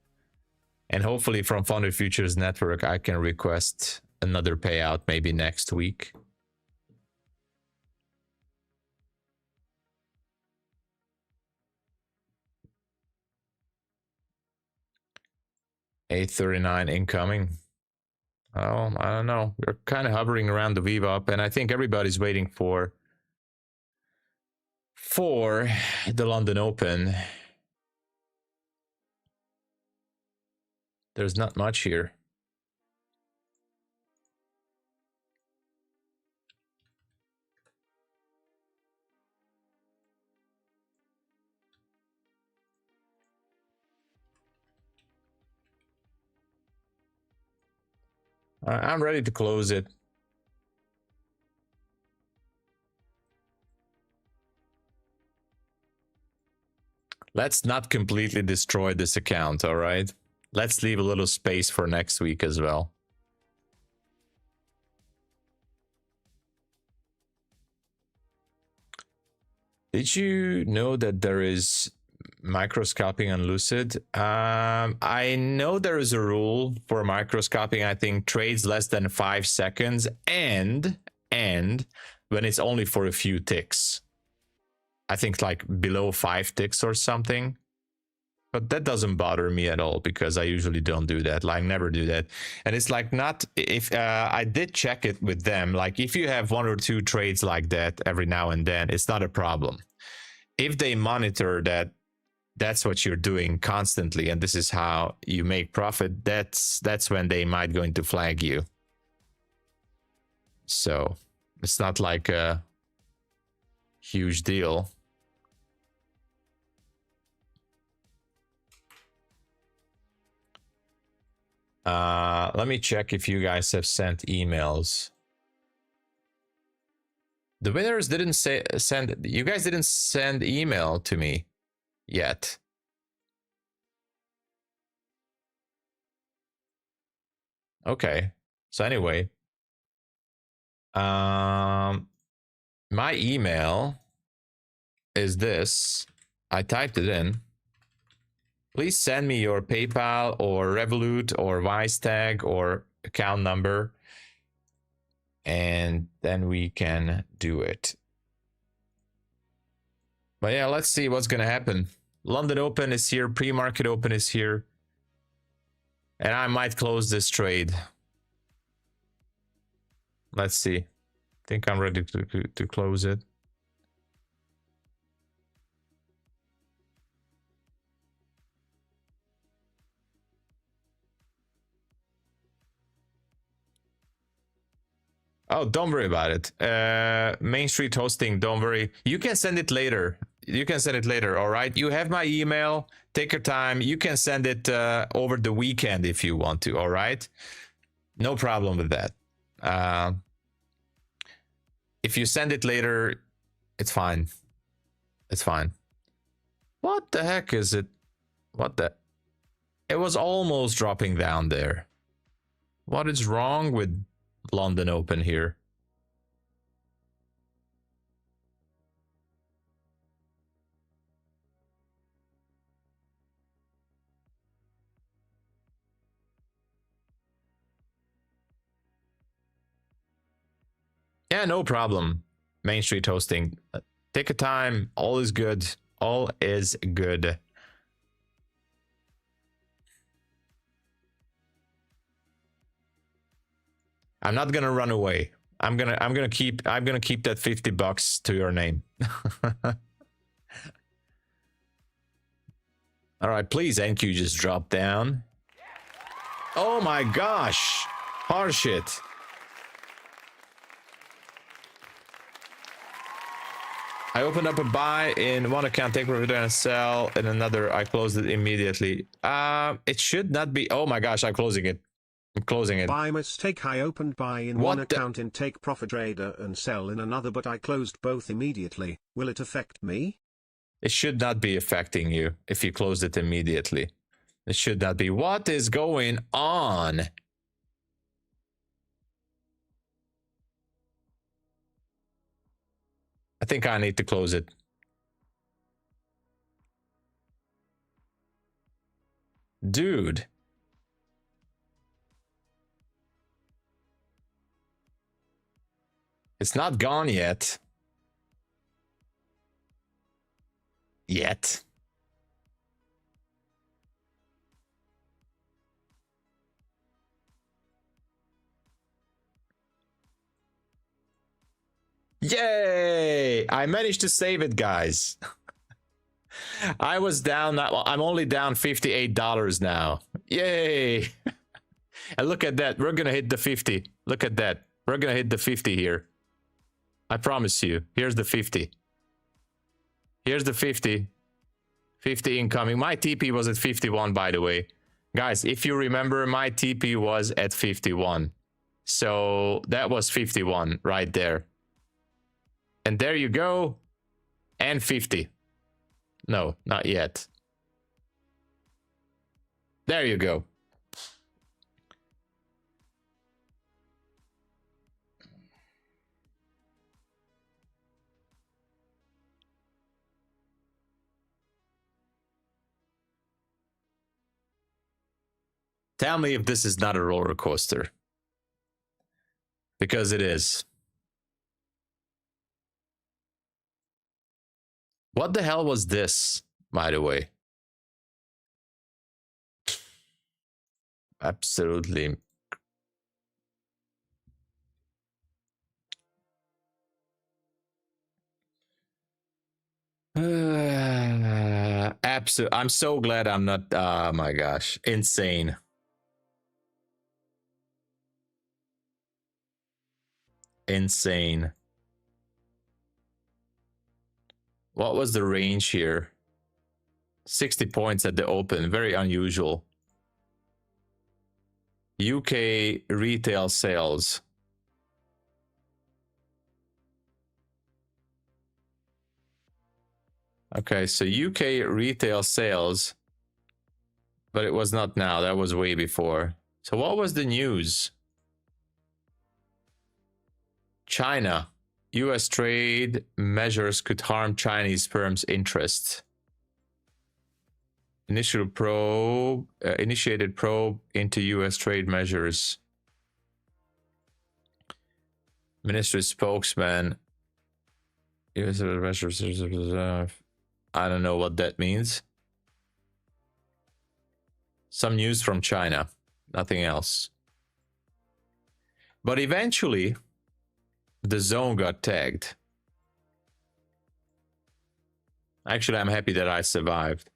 And hopefully from Funded Futures Network, I can request another payout maybe next week. $839 incoming. Oh, I don't know. We're kind of hovering around the VWAP, and I think everybody's waiting for the London Open. There's not much here. I'm ready to close it. Let's not completely destroy this account, all right? Let's leave a little space for next week as well. Did you know that there is microscoping on Lucid? I know there is a rule for microscoping. I think trades less than 5 seconds and when it's only for a few ticks. I think like below 5 ticks or something. But that doesn't bother me at all because I usually don't do that. Like, never do that. And it's like not, if I did check it with them, like if you have 1 or 2 trades like that every now and then, it's not a problem. If they monitor that that's what you're doing constantly and this is how you make profit, that's when they might going to flag you. So it's not like a huge deal. Let me check if you guys have sent emails. The winners didn't send, you guys didn't send email to me yet. Okay. So anyway, my email is this. I typed it in. Please send me your PayPal or Revolut or Wisestag or account number, and then we can do it. But yeah, let's see what's gonna happen. London Open is here, pre-market open is here, and I might close this trade. Let's see. I think I'm ready to close it. Oh, don't worry about it. Main Street Hosting, don't worry. You can send it later. You can send it later, all right? You have my email. Take your time. You can send it over the weekend if you want to, all right? No problem with that. If you send it later, it's fine. It's fine. What the heck is it? What the? It was almost dropping down there. What is wrong with London Open here? Yeah, no problem. Main Street Hosting. Take a time. All is good. All is good. I'm not gonna run away. I'm gonna keep that $50 to your name. All right, please, NQ just drop down. Oh my gosh, harsh it. I opened up a buy in one account, take profit and sell in another. I closed it immediately. It should not be. Oh my gosh, I'm closing it. I'm closing it. By mistake, I opened buy in one account in take profit trader and sell in another, but I closed both immediately. Will it affect me? It should not be affecting you if you closed it immediately. It should not be. What is going on? I think I need to close it. Dude. It's not gone yet. Yet. Yay! I managed to save it, guys. I was down, I'm only down $58 now. Yay! And look at that, we're gonna hit the 50. Look at that, we're gonna hit the 50 here. I promise you. Here's the 50. Here's the 50. 50 incoming. My TP was at 51, by the way. Guys, if you remember, my TP was at 51. So that was 51 right there. And there you go. And 50. No, not yet. There you go. Tell me if this is not a roller coaster. Because it is. What the hell was this, by the way? Absolutely. Absolutely. I'm so glad I'm not. Oh my gosh. Insane. Insane. What was the range here? 60 points at the open. Very unusual. UK retail sales. Okay, so UK retail sales, but it was not now. That was way before. So what was the news? China. US trade measures could harm Chinese firms' interests. Initiated probe into US trade measures. Ministry spokesman. US measures. I don't know what that means. Some news from China. Nothing else. But eventually, the zone got tagged. Actually, I'm happy that I survived.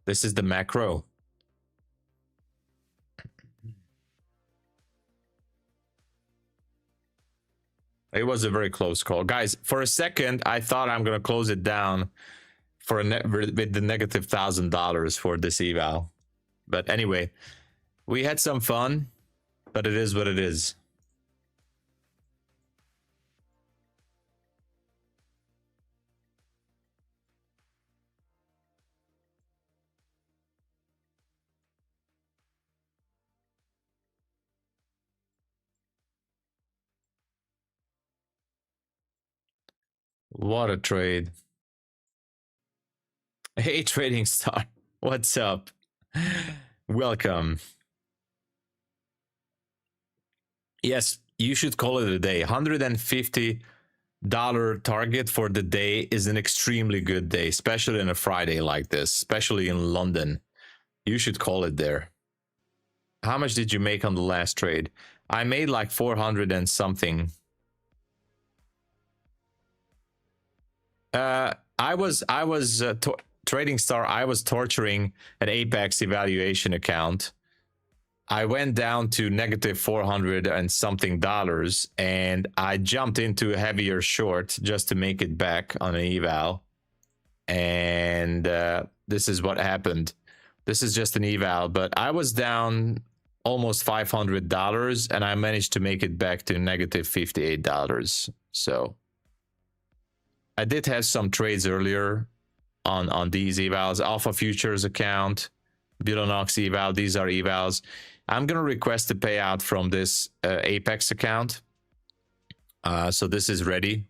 This is the macro. It was a very close call. Guys, for a second, I thought I'm going to close it down for with the negative $1,000 for this eval. But anyway, we had some fun, but it is what it is. What a trade. Hey, Trading Star. What's up? Welcome. Yes, you should call it a day. $150 target for the day is an extremely good day, especially on a Friday like this, especially in London. You should call it there. How much did you make on the last trade? I made like 400 and something. I was Trading Star. I was torturing an Apex evaluation account. I went down to negative 400 and something dollars, and I jumped into a heavier short just to make it back on an eval. And this is what happened. This is just an eval, but I was down almost $500, and I managed to make it back to negative $58. So I did have some trades earlier on these evals. Alpha Futures account, Bulenox eval, these are evals. I'm going to request a payout from this Apex account. So this is ready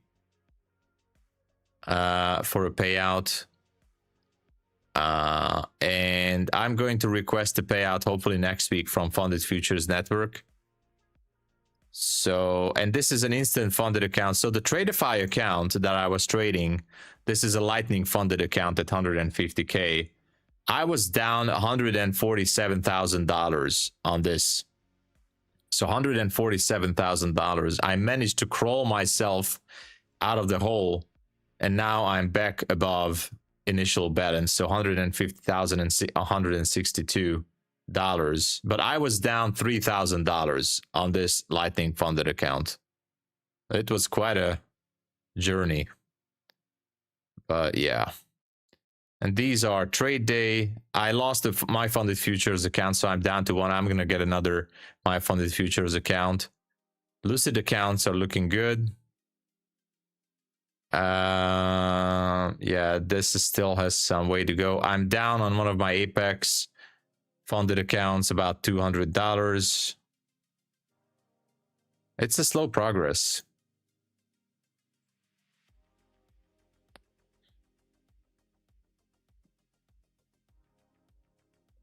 for a payout. And I'm going to request a payout hopefully next week from Funded Futures Network. So, and this is an instant funded account. So the TRADEIFY account that I was trading, this is a lightning funded account at 150K. I was down $147,000 on this. So $147,000. I managed to crawl myself out of the hole, and now I'm back above initial balance. So $150,162. But I was down $3,000 on this lightning funded account. It was quite a journey. But yeah. And these are trade day. I lost the MyFundedFutures account, so I'm down to one. I'm going to get another MyFundedFutures account. Lucid accounts are looking good. Yeah, this still has some way to go. I'm down on one of my Apex funded accounts, about $200. It's a slow progress.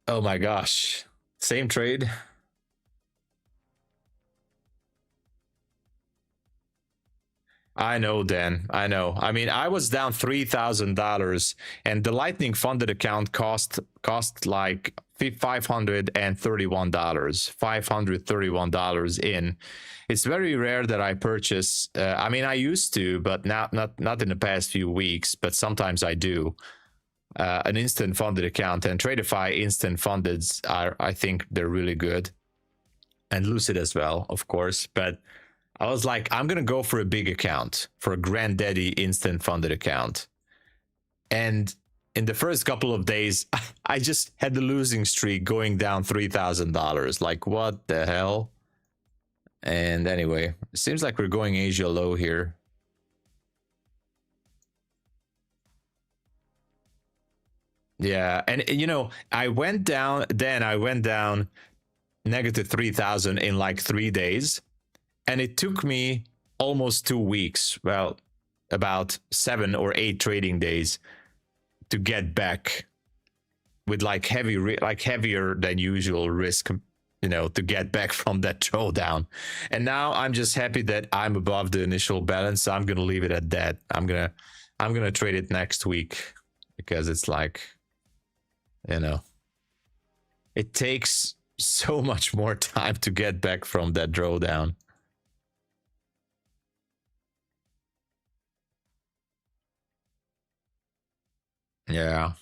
Oh my gosh. Same trade. I know, Dan. I know. I mean, I was down $3,000, and the Lightning funded account cost like $531. $531 in. It's very rare that I purchase. I mean, I used to, but not in the past few weeks. But sometimes I do. An instant funded account, and TRADEIFY instant fundeds are, I think they're really good, and Lucid as well, of course. But I was like, I'm gonna go for a big account, for a granddaddy instant funded account. And in the first couple of days, I just had the losing streak going down $3,000. Like, what the hell? And anyway, it seems like we're going Asia low here. Yeah, and you know, I went down negative 3,000 in like 3 days, and it took me almost 2 weeks, well, about 7 or 8 trading days to get back with like heavier than usual risk, you know, to get back from that drawdown. And now I'm just happy that I'm above the initial balance, so I'm going to leave it at that. I'm going to trade it next week, because it's like, you know, it takes so much more time to get back from that drawdown. Yeah.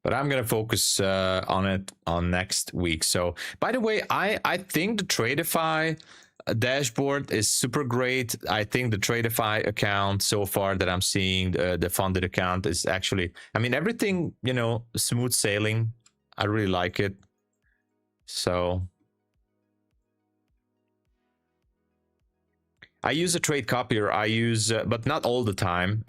But I'm going to focus on it on next week. So, by the way, I think the TRADEIFY dashboard is super great. I think the TRADEIFY account so far that I'm seeing, the funded account, is actually, I mean, everything, you know, smooth sailing. I really like it. So I use a trade copier. I use, but not all the time.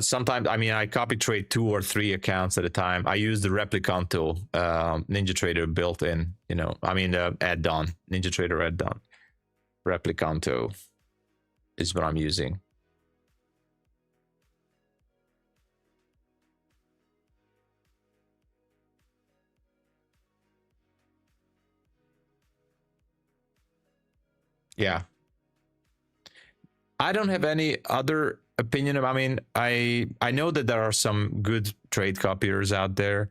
Sometimes, I mean, I copy trade 2 or 3 accounts at a time. I use the Replicanto NinjaTrader built in, you know, I mean, the add-on, NinjaTrader add-on. Replicanto is what I'm using. Yeah. I don't have any other opinion. I mean, I know that there are some good trade copiers out there.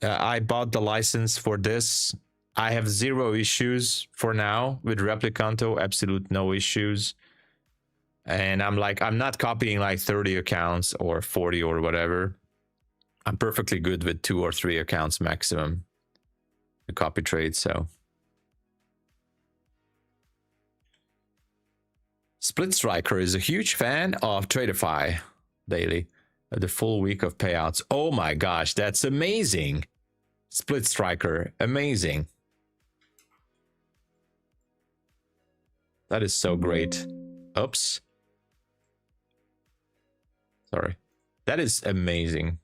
I bought the license for this. I have 0 issues for now with Replicanto, absolute no issues. And I'm like, I'm not copying like 30 accounts or 40 or whatever. I'm perfectly good with 2 or 3 accounts maximum to copy trade. So Split Striker is a huge fan of TRADEIFY daily. The full week of payouts. Oh my gosh, that's amazing. Split Striker, amazing. That is so great. Oops. Sorry. That is amazing.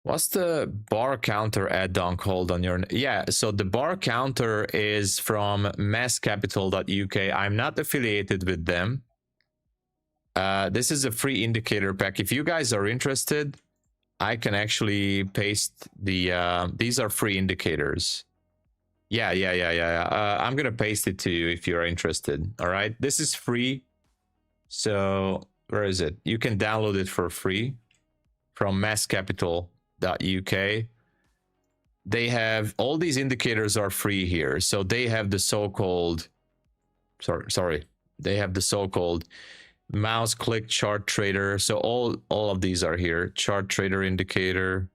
What's the bar counter add-on called on your... Yeah, so the bar counter is from masscapital.uk. I'm not affiliated with them. This is a free indicator pack. If you guys are interested, I can actually paste the... these are free indicators. Yeah. I'm going to paste it to you if you're interested. All right. This is free. So where is it? You can download it for free from masscapital.uk. They have all these indicators are free here. So they have the so-called, sorry, they have the so-called mouse click chart trader. So all of these are here. Chart trader indicator,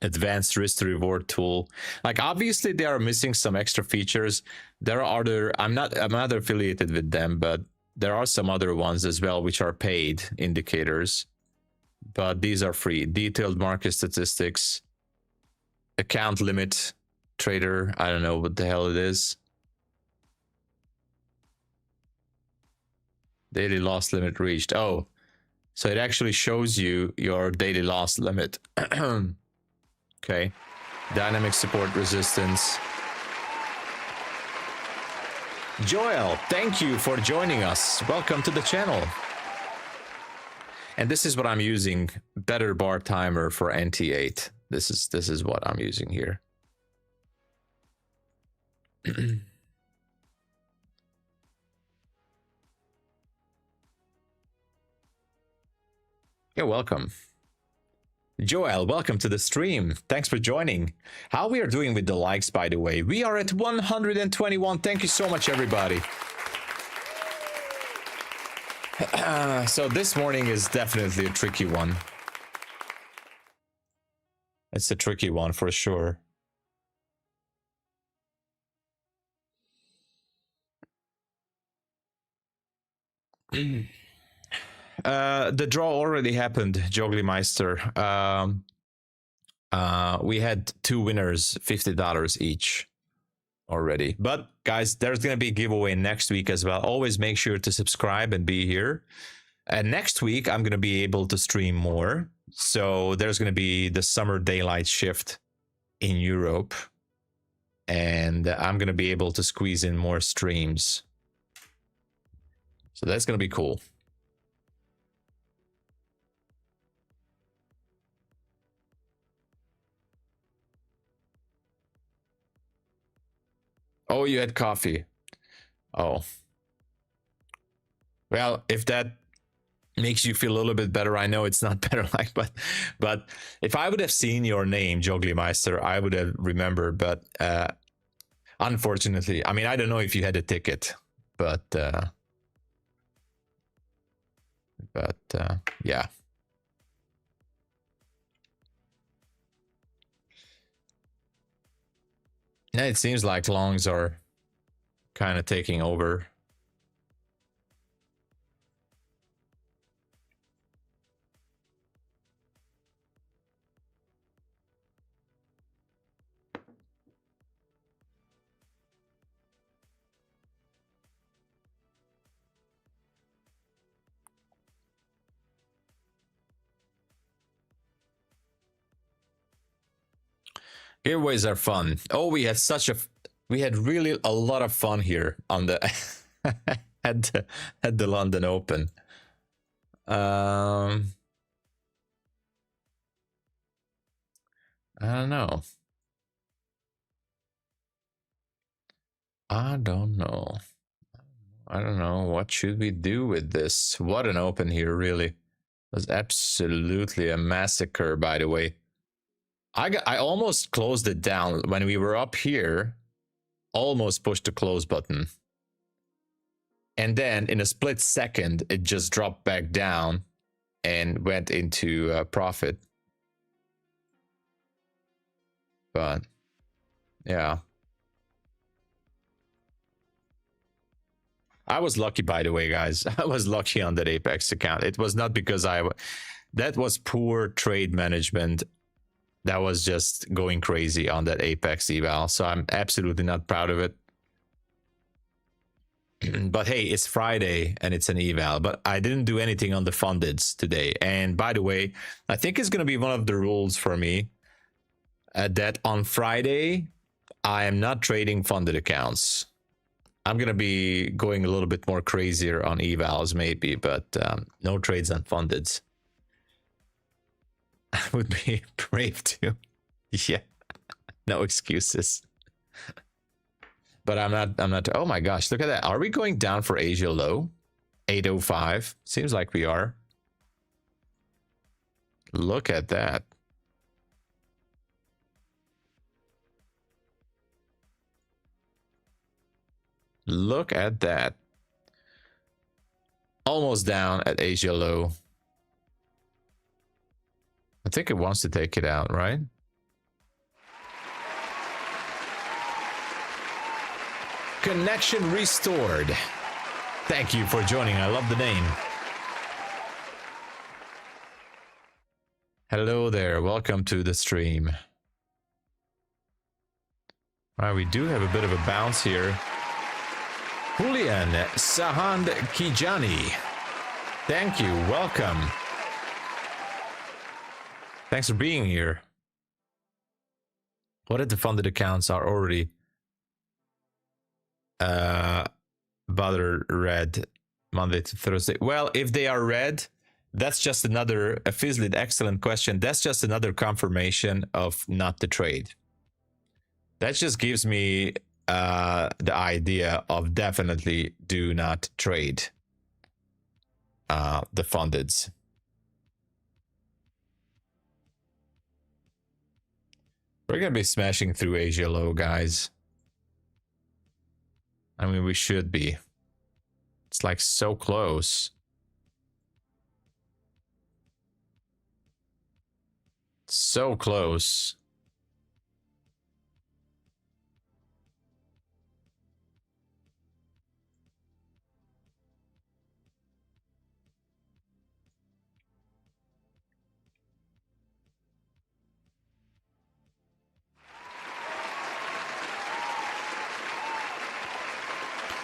advanced risk to reward tool. Like obviously they are missing some extra features. There are other, I'm not affiliated with them, but there are some other ones as well which are paid indicators, but these are free. Detailed market statistics, account limit trader, I don't know what the hell it is. Daily loss limit reached. Oh, so it actually shows you your daily loss limit. Okay. Dynamic support resistance. Joel, thank you for joining us. Welcome to the channel. And this is what I'm using. Better bar timer for NT8. This is what I'm using here. You're welcome. Joel, welcome to the stream. Thanks for joining. How we are doing with the likes, by the way? We are at 121. Thank you so much, everybody. So this morning is definitely a tricky one. It's a tricky one for sure. The draw already happened, Joglymeister. We had 2 winners, $50 each already. But guys, there's going to be a giveaway next week as well. Always make sure to subscribe and be here. And next week, I'm going to be able to stream more. So there's going to be the summer daylight shift in Europe. And I'm going to be able to squeeze in more streams. So that's going to be cool. Oh, you had coffee. Oh. Well, if that makes you feel a little bit better, I know it's not better, like, but if I would have seen your name, Joglymeister, I would have remembered. But unfortunately, I mean, I don't know if you had a ticket, but yeah. Yeah, it seems like longs are kind of taking over. Giveaways are fun. Oh, we had really a lot of fun here on the at the London Open. I don't know. I don't know. What should we do with this? What an open here, really. It was absolutely a massacre, by the way. I almost closed it down when we were up here. Almost pushed the close button. And then in a split second, it just dropped back down and went into profit. But yeah. I was lucky, by the way, guys. I was lucky on that Apex account. It was not because that was poor trade management. That was just going crazy on that Apex eval. So I'm absolutely not proud of it. But hey, it's Friday and it's an eval. But I didn't do anything on the fundeds today. And by the way, I think it's going to be one of the rules for me that on Friday, I am not trading funded accounts. I'm going to be going a little bit more crazier on evals maybe, but no trades on fundeds. I would be brave too. Yeah, no excuses. But I'm not. Oh my gosh, look at that. Are we going down for Asia low? 805. Seems like we are. Look at that. Look at that. Almost down at Asia low. I think it wants to take it out, right? Connection restored. Thank you for joining. I love the name. Hello there. Welcome to the stream. All right, we do have a bit of a bounce here. Julian Sahand Kijani. Thank you. Welcome. Thanks for being here. What if the funded accounts are already butter red Monday to Thursday? Well, if they are red, that's just another Fizzlid, excellent question. That's just another confirmation of not to trade. That just gives me the idea of definitely do not trade the fundeds. We're gonna be smashing through Asia low, guys. I mean, we should be. It's like so close. So close.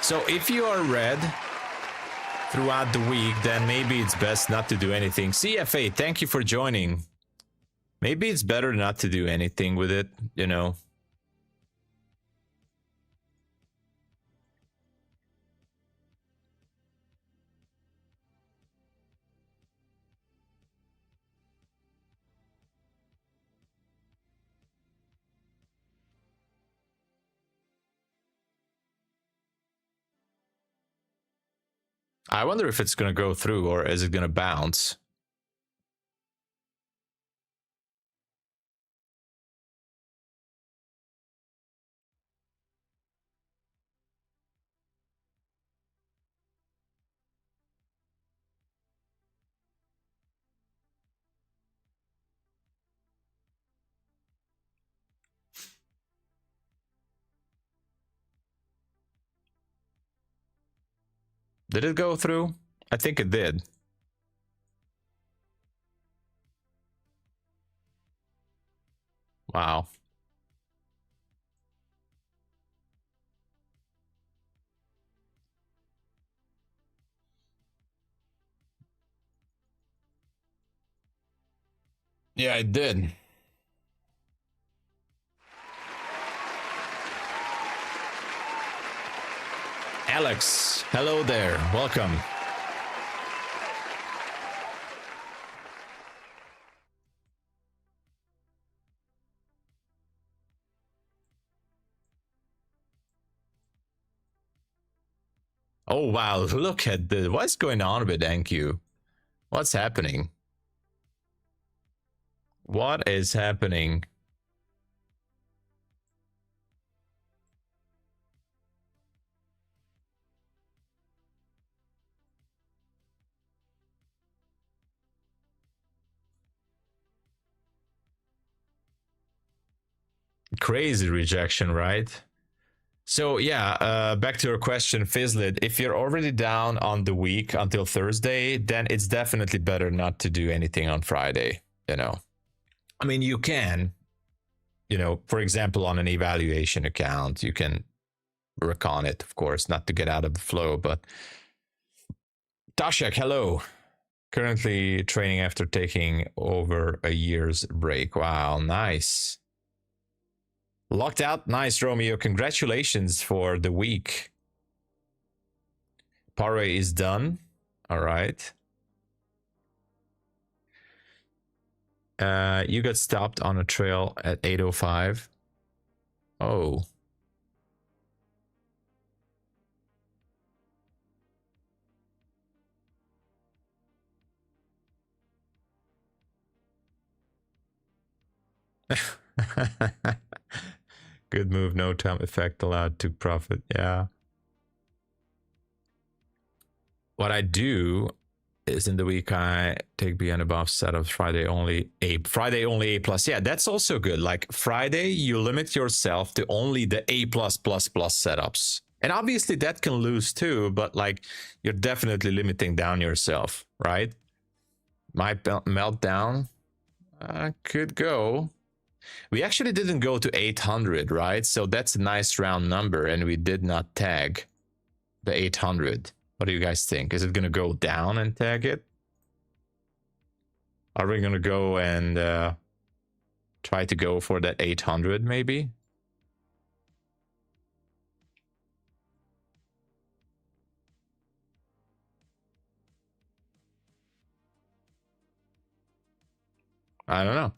So if you are red throughout the week, then maybe it's best not to do anything. CFA, thank you for joining. Maybe it's better not to do anything with it, you know. I wonder if it's going to go through or is it going to bounce? Did it go through? I think it did. Wow. Yeah, it did. Alex, hello there. Welcome. Oh, wow. Look at this. What's going on with NQ? What's happening? What is happening? Crazy rejection, right? So yeah, back to your question, Fizzlet. If you're already down on the week until Thursday, then it's definitely better not to do anything on Friday, you know. I mean, you can, you know, for example, on an evaluation account, you can work on it, of course, not to get out of the flow, but Tashak, hello. Currently training after taking over a year's break. Wow, nice. Locked out. Nice, Romeo. Congratulations for the week. Parray is done. All right. You got stopped on a trail at 8:05. Oh. Good move. No time effect allowed to profit. Yeah. What I do is in the week I take B and above setups. Friday only A plus. Yeah, that's also good. Like Friday, you limit yourself to only the A plus setups. And obviously that can lose too, but like you're definitely limiting down yourself, right? My meltdown could go. We actually didn't go to 800, right? So that's a nice round number, and we did not tag the 800. What do you guys think? Is it going to go down and tag it? Are we going to go and try to go for that 800 maybe? I don't know.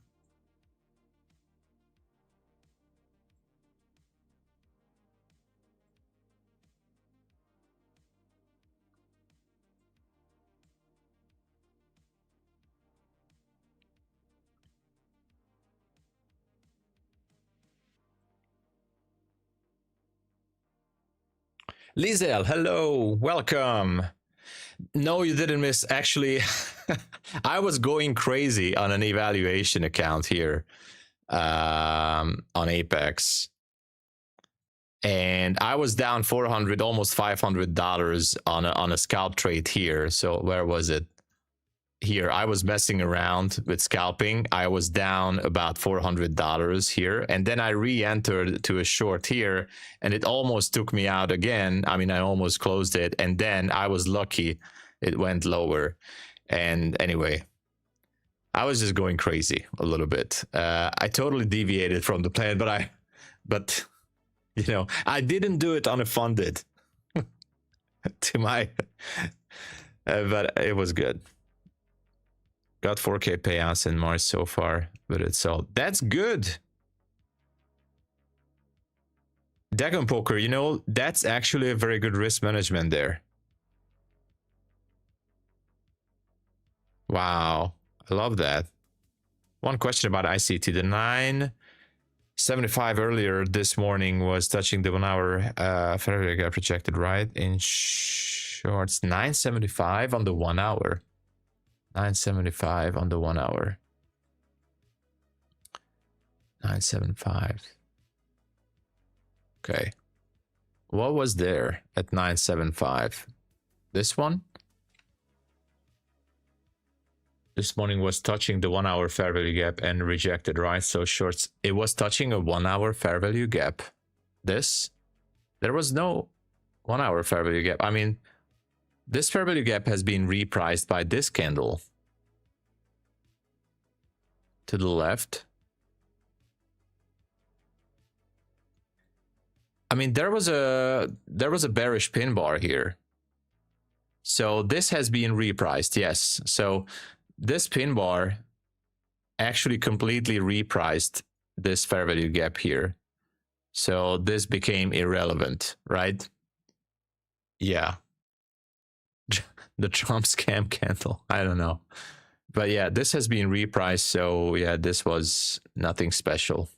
Lizel, hello, welcome. No, you didn't miss. Actually, I was going crazy on an evaluation account here on Apex. And I was down 400, almost $500 on a scalp trade here. So where was it? here. I was messing around with scalping. I was down about $400 here, and then I re-entered to a short here, and it almost took me out again. I mean, I almost closed it, and then I was lucky it went lower. And anyway, I was just going crazy a little bit. I totally deviated from the plan, but you know, I didn't do it on a funded to my, but it was good. Got 4K payouts in March so far, but it's all, that's good. Dagon Poker, you know, that's actually a very good risk management there. Wow, I love that. One question about ICT. The 975 earlier this morning was touching the 1 hour fair gap projected, right? In shorts, 975 on the 1 hour. 975 on the 1 hour. 975. Okay. What was there at 975? This one? This morning was touching the 1 hour fair value gap and rejected, right? So shorts, it was touching a 1 hour fair value gap. This, there was no 1 hour fair value gap. I mean, this fair value gap has been repriced by this candle to the left. I mean, there was a bearish pin bar here. So this has been repriced, yes. So this pin bar actually completely repriced this fair value gap here. So this became irrelevant, right? Yeah. The Trump scam candle, I don't know. But yeah, this has been repriced. So yeah, this was nothing special.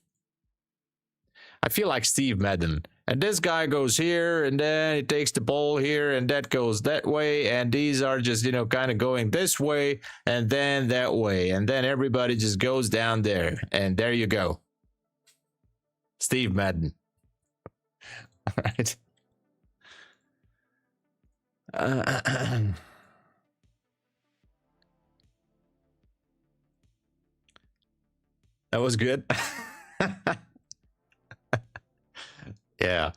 I feel like Steve Madden. And this guy goes here, and then he takes the ball here, and that goes that way, and these are just, you know, kind of going this way, and then that way, and then everybody just goes down there, and there you go. Steve Madden. All right. That was good. Yeah.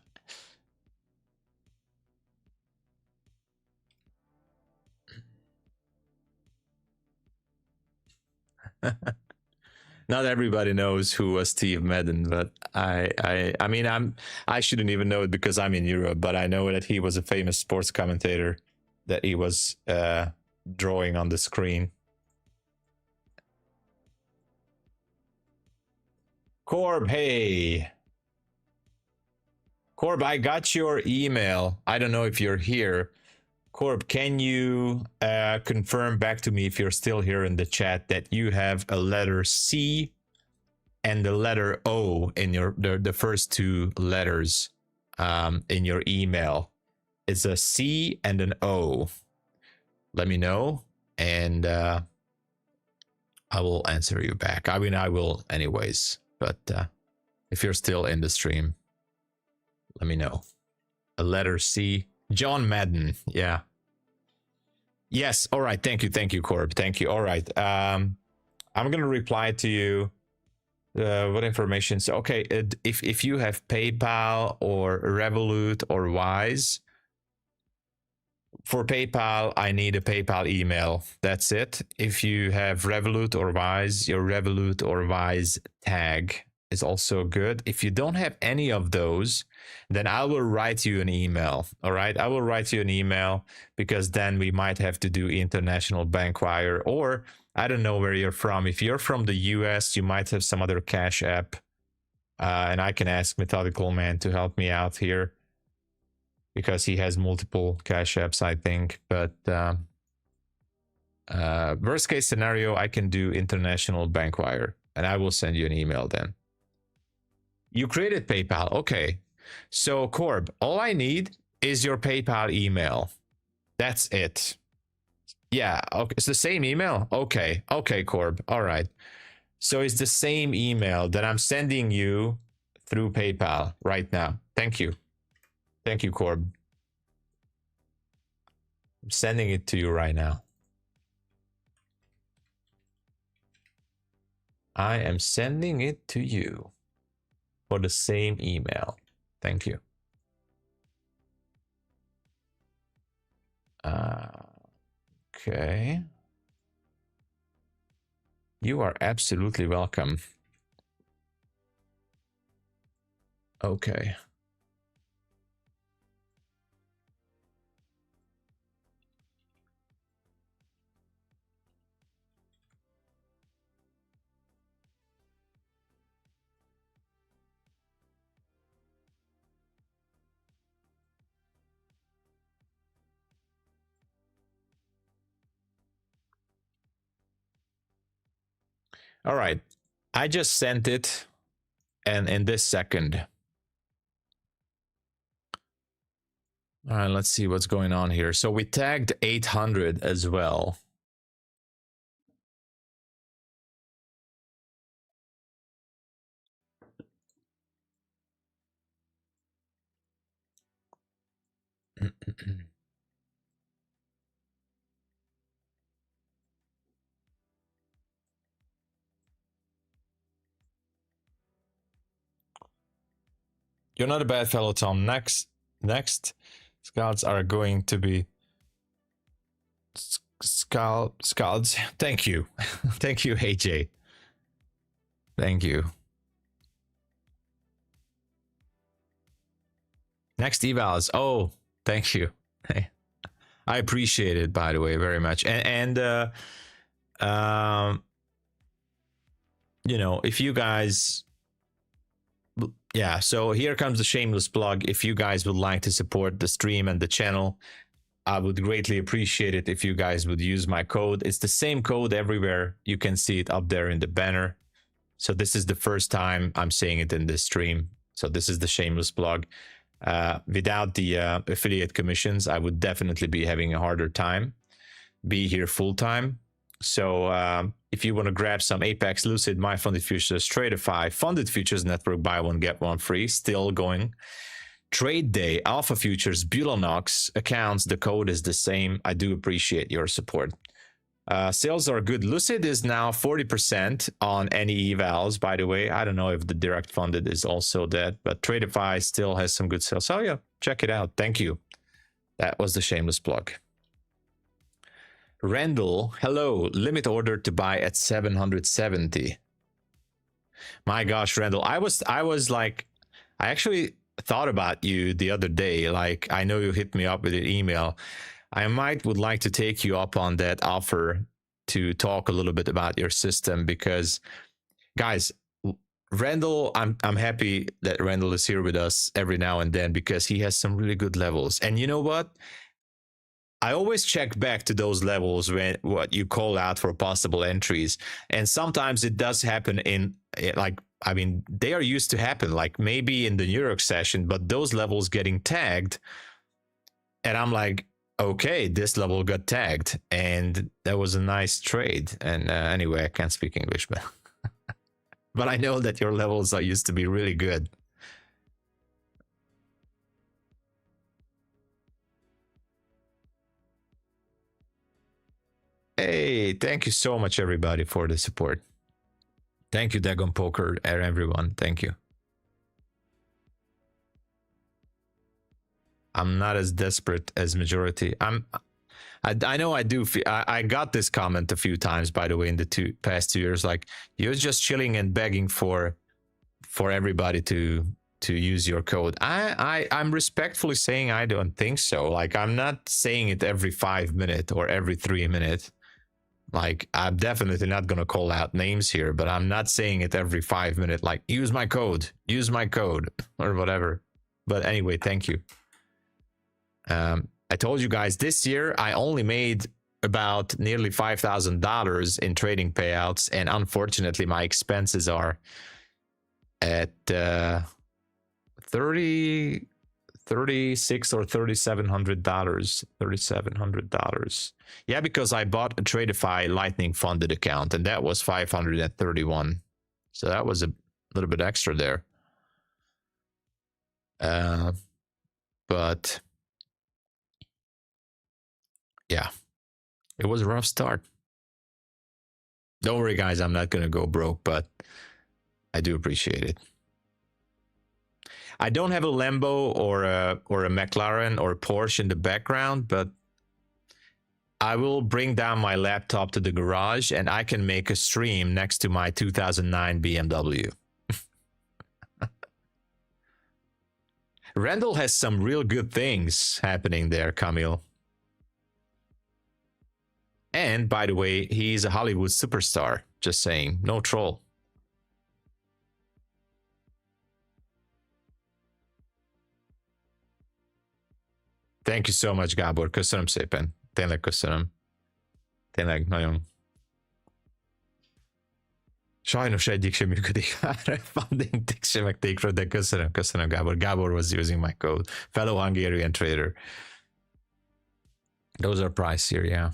Not everybody knows who was Steve Madden, but I mean, I shouldn't even know it because I'm in Europe, but I know that he was a famous sports commentator that he was drawing on the screen. Corb, hey. Corb, I got your email. I don't know if you're here. Corb, can you confirm back to me if you're still here in the chat that you have a letter C and the letter O in your the first two letters in your email? It's a C and an O. Let me know, and I will answer you back. I mean, I will anyways, but if you're still in the stream, let me know. A letter C. John Madden. Yeah. Yes. All right. Thank you, Corb. Thank you. All right. I'm going to reply to you. What information? So, okay. If you have PayPal or Revolut or Wise, for PayPal, I need a PayPal email. That's it. If you have Revolut or Wise, your Revolut or Wise tag is also good. If you don't have any of those, then I will write you an email. All right, I will write you an email because then we might have to do international bank wire, or I don't know where you're from. If you're from the US, you might have some other cash app, and I can ask Methodical Man to help me out here because he has multiple cash apps, I think. But worst case scenario, I can do international bank wire, and I will send you an email then. You created PayPal. Okay. So, Corb, all I need is your PayPal email. That's it. Yeah. Okay. It's the same email. Okay. Okay, Corb. All right. So it's the same email that I'm sending you through PayPal right now. Thank you. Thank you, Corb. I'm sending it to you right now. I am sending it to you for the same email. Thank you. Okay. You are absolutely welcome. Okay. All right. I just sent it, and in this second. All right, let's see what's going on here. So we tagged 800 as well. You're not a bad fellow, Tom. Next, scouts are going to be scouts. Thank you. Thank you, AJ. Thank you. Next evals. Oh, thank you. I appreciate it, by the way, very much. And you know, if you guys, yeah, so here comes the shameless plug. If you guys would like to support the stream and the channel, I would greatly appreciate it if you guys would use my code. It's the same code everywhere. You can see it up there in the banner. So this is the first time I'm saying it in this stream. So this is the shameless plug. Without the affiliate commissions, I would definitely be having a harder time. Be here full time. So if you want to grab some Apex, Lucid, MyFundedFutures, TRADEIFY, Funded Futures Network, buy one, get one free, still going. TRADEDAY, Alpha Futures, Bulenox accounts, the code is the same. I do appreciate your support. Sales are good. Lucid is now 40% on any evals, by the way. I don't know if the direct funded is also that, but TRADEIFY still has some good sales. So yeah, check it out. Thank you. That was the shameless plug. Randall, hello. Limit order to buy at 770. My gosh, Randall, I was like, I actually thought about you the other day. Like, I know you hit me up with an email. I would like to take you up on that offer to talk a little bit about your system, because guys, Randall, I'm happy that Randall is here with us every now and then, because he has some really good levels. And you know what? I always check back to those levels when what you call out for possible entries. And sometimes it does happen in, like, I mean, they are used to happen, like maybe in the New York session, but those levels getting tagged. And I'm like, okay, this level got tagged, and that was a nice trade. And anyway, I can't speak English, but but I know that your levels are used to be really good. Hey, thank you so much, everybody, for the support. Thank you, Dagon Poker, and everyone. Thank you. I'm not as desperate as majority. I know I do. I got this comment a few times, by the way, in the past 2 years. Like, you're just chilling and begging for everybody to use your code. I'm respectfully saying I don't think so. Like, I'm not saying it every 5 minutes or every 3 minutes. Like, I'm definitely not going to call out names here, but I'm not saying it every 5 minutes. Like, use my code, or whatever. But anyway, thank you. I told you guys this year I only made about nearly $5,000 in trading payouts, and unfortunately my expenses are at $36 or $3,700. Yeah, because I bought a TRADEIFY Lightning funded account, and that was $531. So that was a little bit extra there. But yeah, it was a rough start. Don't worry, guys. I'm not going to go broke, but I do appreciate it. I don't have a Lambo or a McLaren or a Porsche in the background, but I will bring down my laptop to the garage and I can make a stream next to my 2009 BMW. Randall has some real good things happening there, Camille. And by the way, he's a Hollywood superstar. Just saying, no troll. Thank you so much, Gábor. Köszönöm szépen. Tényleg köszönöm. Tényleg nagyon. Sajnos egyik sem működik. Funding sem meg take, de köszönöm, Gábor. Gábor was using my code. Fellow Hungarian trader. Those are priced here, yeah.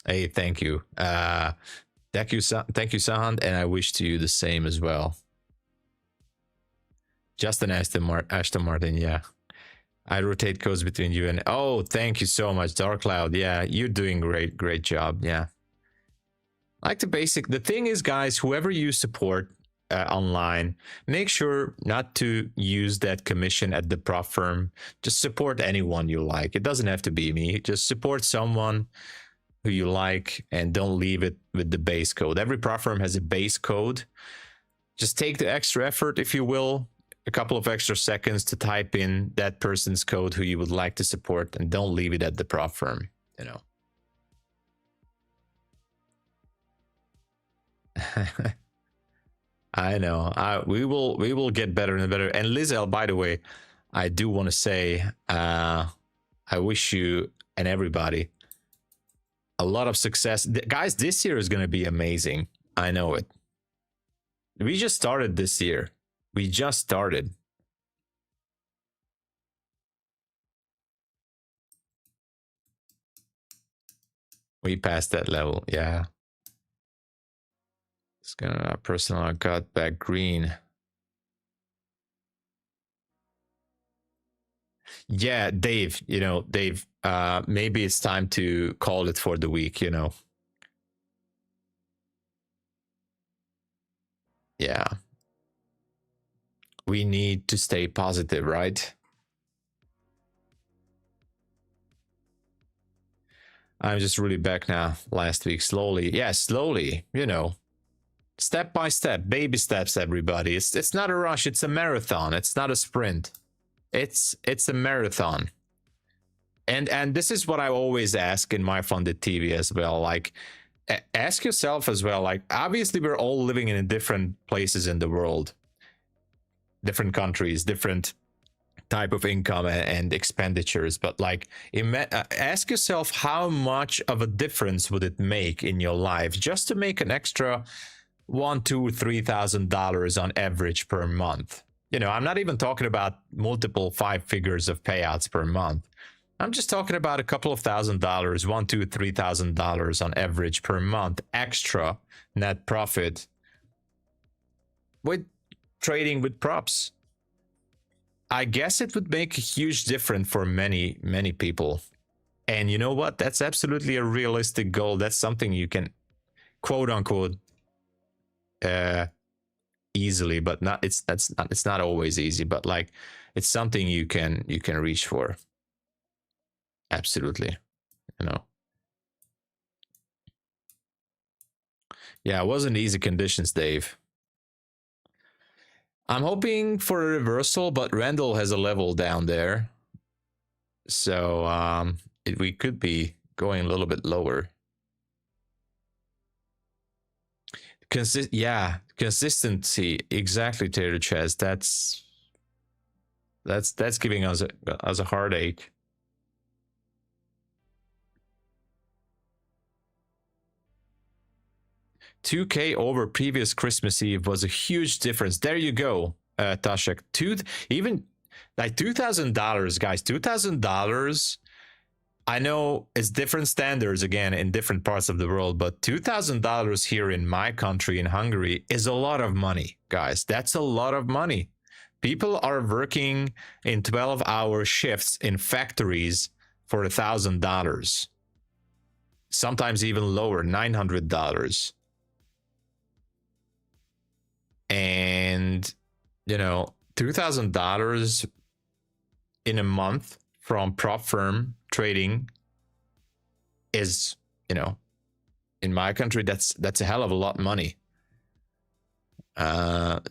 Hey, thank you. Thank you, Sahand, and I wish to you the same as well. Justin Aston Martin, yeah. I rotate codes between you and... Oh, thank you so much, Dark Cloud. Yeah, you're doing great job, yeah. Like the thing is, guys, whoever you support online, make sure not to use that commission at the prop firm. Just support anyone you like. It doesn't have to be me. Just support someone who you like and don't leave it with the base code. Every prop firm has a base code. Just take the extra effort, if you will, a couple of extra seconds to type in that person's code who you would like to support, and don't leave it at the prop firm, you know. I know. We will get better and better. And Lizelle, by the way, I do want to say I wish you and everybody a lot of success. Guys, this year is going to be amazing. I know it. We just started this year. We just started. We passed that level, yeah. It's gonna personal got back green. Yeah, Dave, you know, Dave, maybe it's time to call it for the week, you know. Yeah. We need to stay positive, right? I'm just really back now. Last week, slowly. Yeah, slowly, you know. Step by step, baby steps, everybody. It's not a rush, it's a marathon. It's not a sprint. It's a marathon. And this is what I always ask in my funded TV as well. Like, ask yourself as well, like, obviously we're all living in different places in the world, different countries, different type of income and expenditures, but like, ask yourself how much of a difference would it make in your life just to make an extra $1,000, $2,000, $3,000 on average per month. You know, I'm not even talking about multiple 5 figures of payouts per month. I'm just talking about a couple of $1,000, $1,000, $2,000, $3,000 on average per month extra net profit with trading with props. I guess it would make a huge difference for many people. And you know what? That's absolutely a realistic goal. That's something you can quote unquote easily, but not it's not always easy, but like, it's something you can reach for. Absolutely, you know. Yeah, it wasn't easy conditions, Dave. I'm hoping for a reversal, but Randall has a level down there, so we could be going a little bit lower. Consistency, exactly, Taylor Chess. That's giving us a heartache. $2K over previous Christmas Eve was a huge difference. There you go, Tashak. Even like $2,000, guys. $2,000. I know it's different standards again in different parts of the world, but $2,000 here in my country, in Hungary, is a lot of money, guys. That's a lot of money. People are working in 12-hour shifts in factories for $1,000. sometimes even lower, $900. And, you know, $2,000 in a month from prop firm trading is, you know, in my country, that's a hell of a lot of money.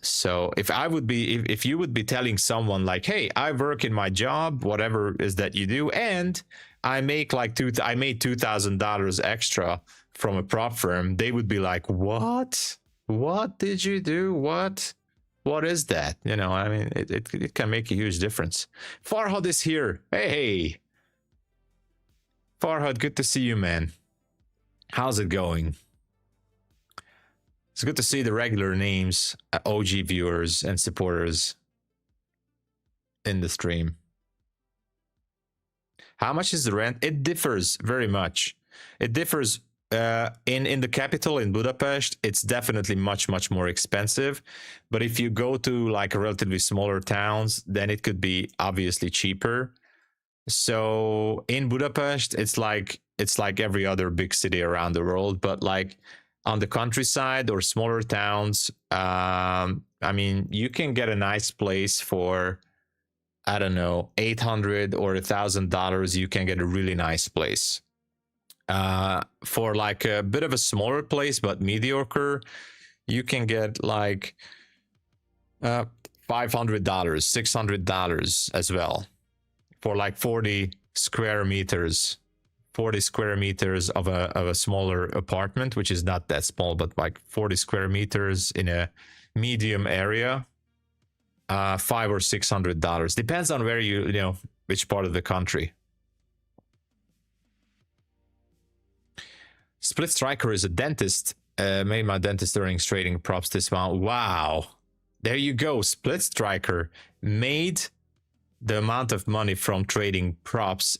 So if you would be telling someone like, hey, I work in my job, whatever is that you do, and I make like I made $2,000 extra from a prop firm, they would be like, what did you do? What is that? You know, I mean, it can make a huge difference. Farhad is here. Hey Farhad, good to see you, man. How's it going? It's good to see the regular names, OG viewers and supporters in the stream. How much is the rent? It differs very much. It differs in the capital, in Budapest. It's definitely much more expensive. But if you go to like a relatively smaller towns, then it could be obviously cheaper. So in Budapest, it's like every other big city around the world, but like on the countryside or smaller towns, I mean, you can get a nice place for, I don't know, $800 or $1,000. You can get a really nice place. For like a bit of a smaller place but mediocre, you can get like $500, $600 as well, for like 40 square meters. 40 square meters of a smaller apartment, which is not that small, but like 40 square meters in a medium area, $500 or $600. Depends on where you know, which part of the country. Split Striker is a dentist. Made my dentist earnings trading props this month. Wow. There you go. Split Striker made the amount of money from trading props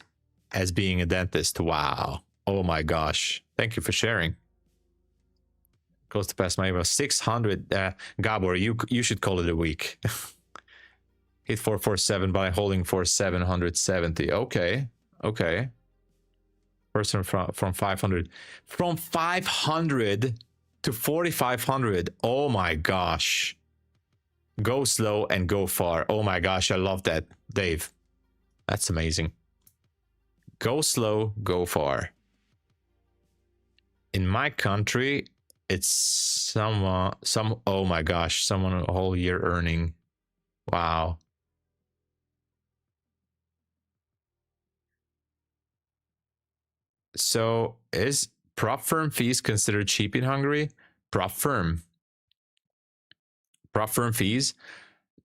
as being a dentist. Wow. Oh my gosh. Thank you for sharing. Close to past my email. 600. Gabor, you should call it a week. Hit 447 by holding for 770. Okay. Okay. Person from 500. From 500 to 4,500. Oh my gosh. Go slow and go far. Oh my gosh. I love that, Dave. That's amazing. Go slow, go far. In my country, it's oh my gosh, someone a whole year earning. Wow. So is prop firm fees considered cheap in Hungary? Prop firm fees?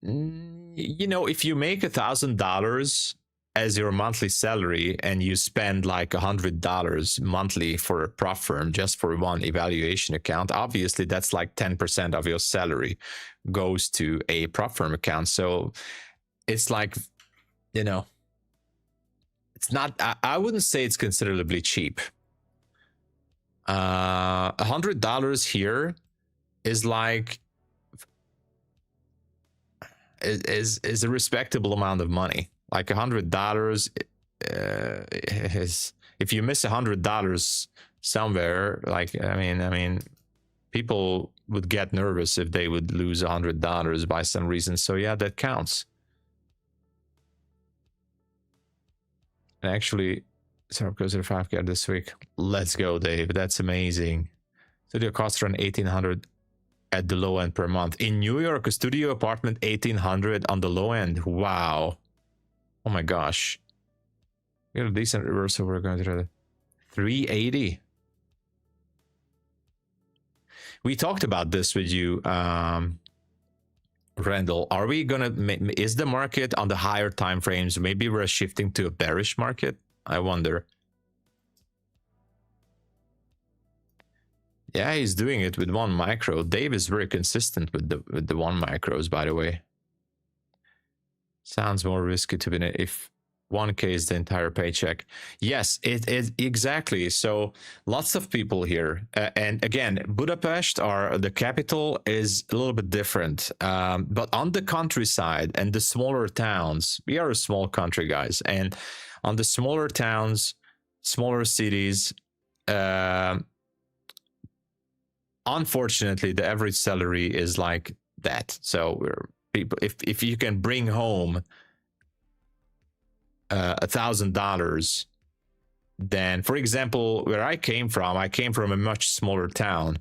You know, if you make $1,000 as your monthly salary and you spend like $100 monthly for a prop firm just for one evaluation account, obviously that's like 10% of your salary goes to a prop firm account. So it's like, you know, it's not, I wouldn't say it's considerably cheap. $100 here is like, is a respectable amount of money. Like $100 is, if you miss $100 somewhere, like, I mean, people would get nervous if they would lose $100 by some reason. So yeah, that counts. And actually, so goes to the 5K this week. Let's go, Dave. That's amazing. Studio costs around $1,800 at the low end per month. In New York, a studio apartment, $1,800 on the low end. Wow. Oh my gosh. We got a decent reversal. We're going to the 380. We talked about this with you, Randall. Are we gonna, is the market on the higher time frames? Maybe we're shifting to a bearish market. I wonder. Yeah, he's doing it with one micro. Dave is very consistent with the one micros, by the way. Sounds more risky to be if 1K is the entire paycheck. Yes, it is exactly. So lots of people here. And again, Budapest, or the capital, is a little bit different. But on the countryside and the smaller towns, we are a small country, guys. And on the smaller towns, smaller cities, unfortunately, the average salary is like that. So people, if you can bring home $1,000, then, for example, where I came from a much smaller town,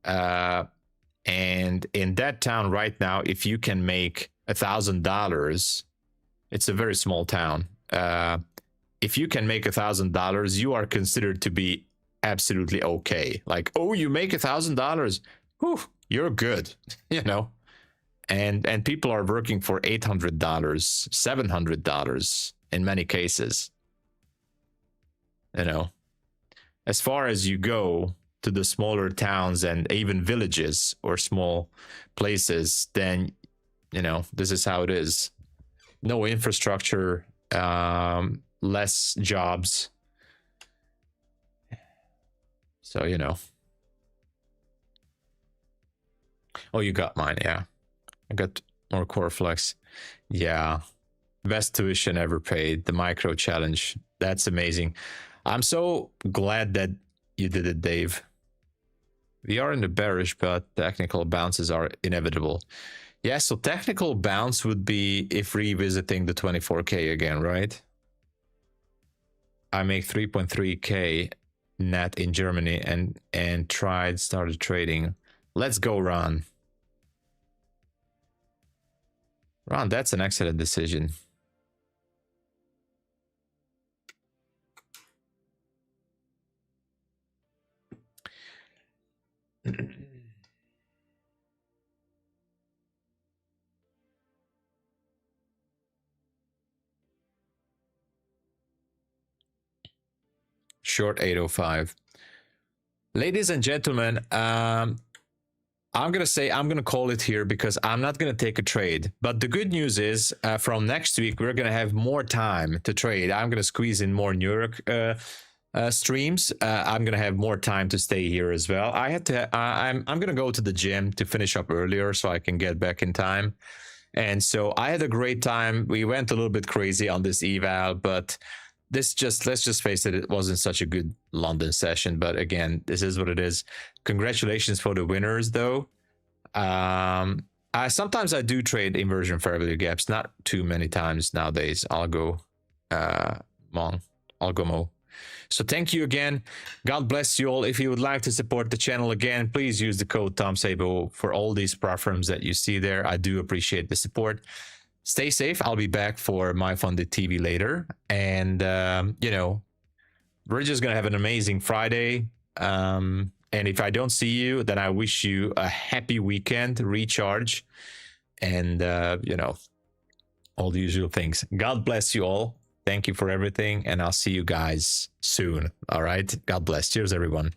and in that town right now, if you can make $1,000, it's a very small town. If you can make $1,000, you are considered to be absolutely okay. Like, oh, you make $1,000, whew, you're good, you know. And people are working for $800, $700 in many cases. You know, as far as you go to the smaller towns and even villages or small places, then, you know, this is how it is. No infrastructure, less jobs. So, you know. Oh, you got mine, yeah. I got more core flex. Yeah. Best tuition ever paid. The micro challenge. That's amazing. I'm so glad that you did it, Dave. We are in the bearish, but technical bounces are inevitable. Yeah, so technical bounce would be if revisiting the 24K again, right? I make 3.3K net in Germany and started trading. Let's go, Ron. Ron, that's an excellent decision. Short 805. Ladies and gentlemen, I'm going to say I'm going to call it here because I'm not going to take a trade. But the good news is from next week, we're going to have more time to trade. I'm going to squeeze in more New York streams. I'm going to have more time to stay here as well. I'm going to go to the gym to finish up earlier so I can get back in time. And so I had a great time. We went a little bit crazy on this eval, but let's just face it, it wasn't such a good London session. But again, this is what it is. Congratulations for the winners, though. Sometimes I do trade inversion fair value gaps, not too many times nowadays. I'll go mo. So thank you again. God bless you all. If you would like to support the channel again, please use the code TOMSABO for all these platforms that you see there. I do appreciate the support. Stay safe. I'll be back for MyFunded TV later. And, you know, we're just going to have an amazing Friday. And if I don't see you, then I wish you a happy weekend, recharge, and, you know, all the usual things. God bless you all. Thank you for everything. And I'll see you guys soon. All right. God bless. Cheers, everyone.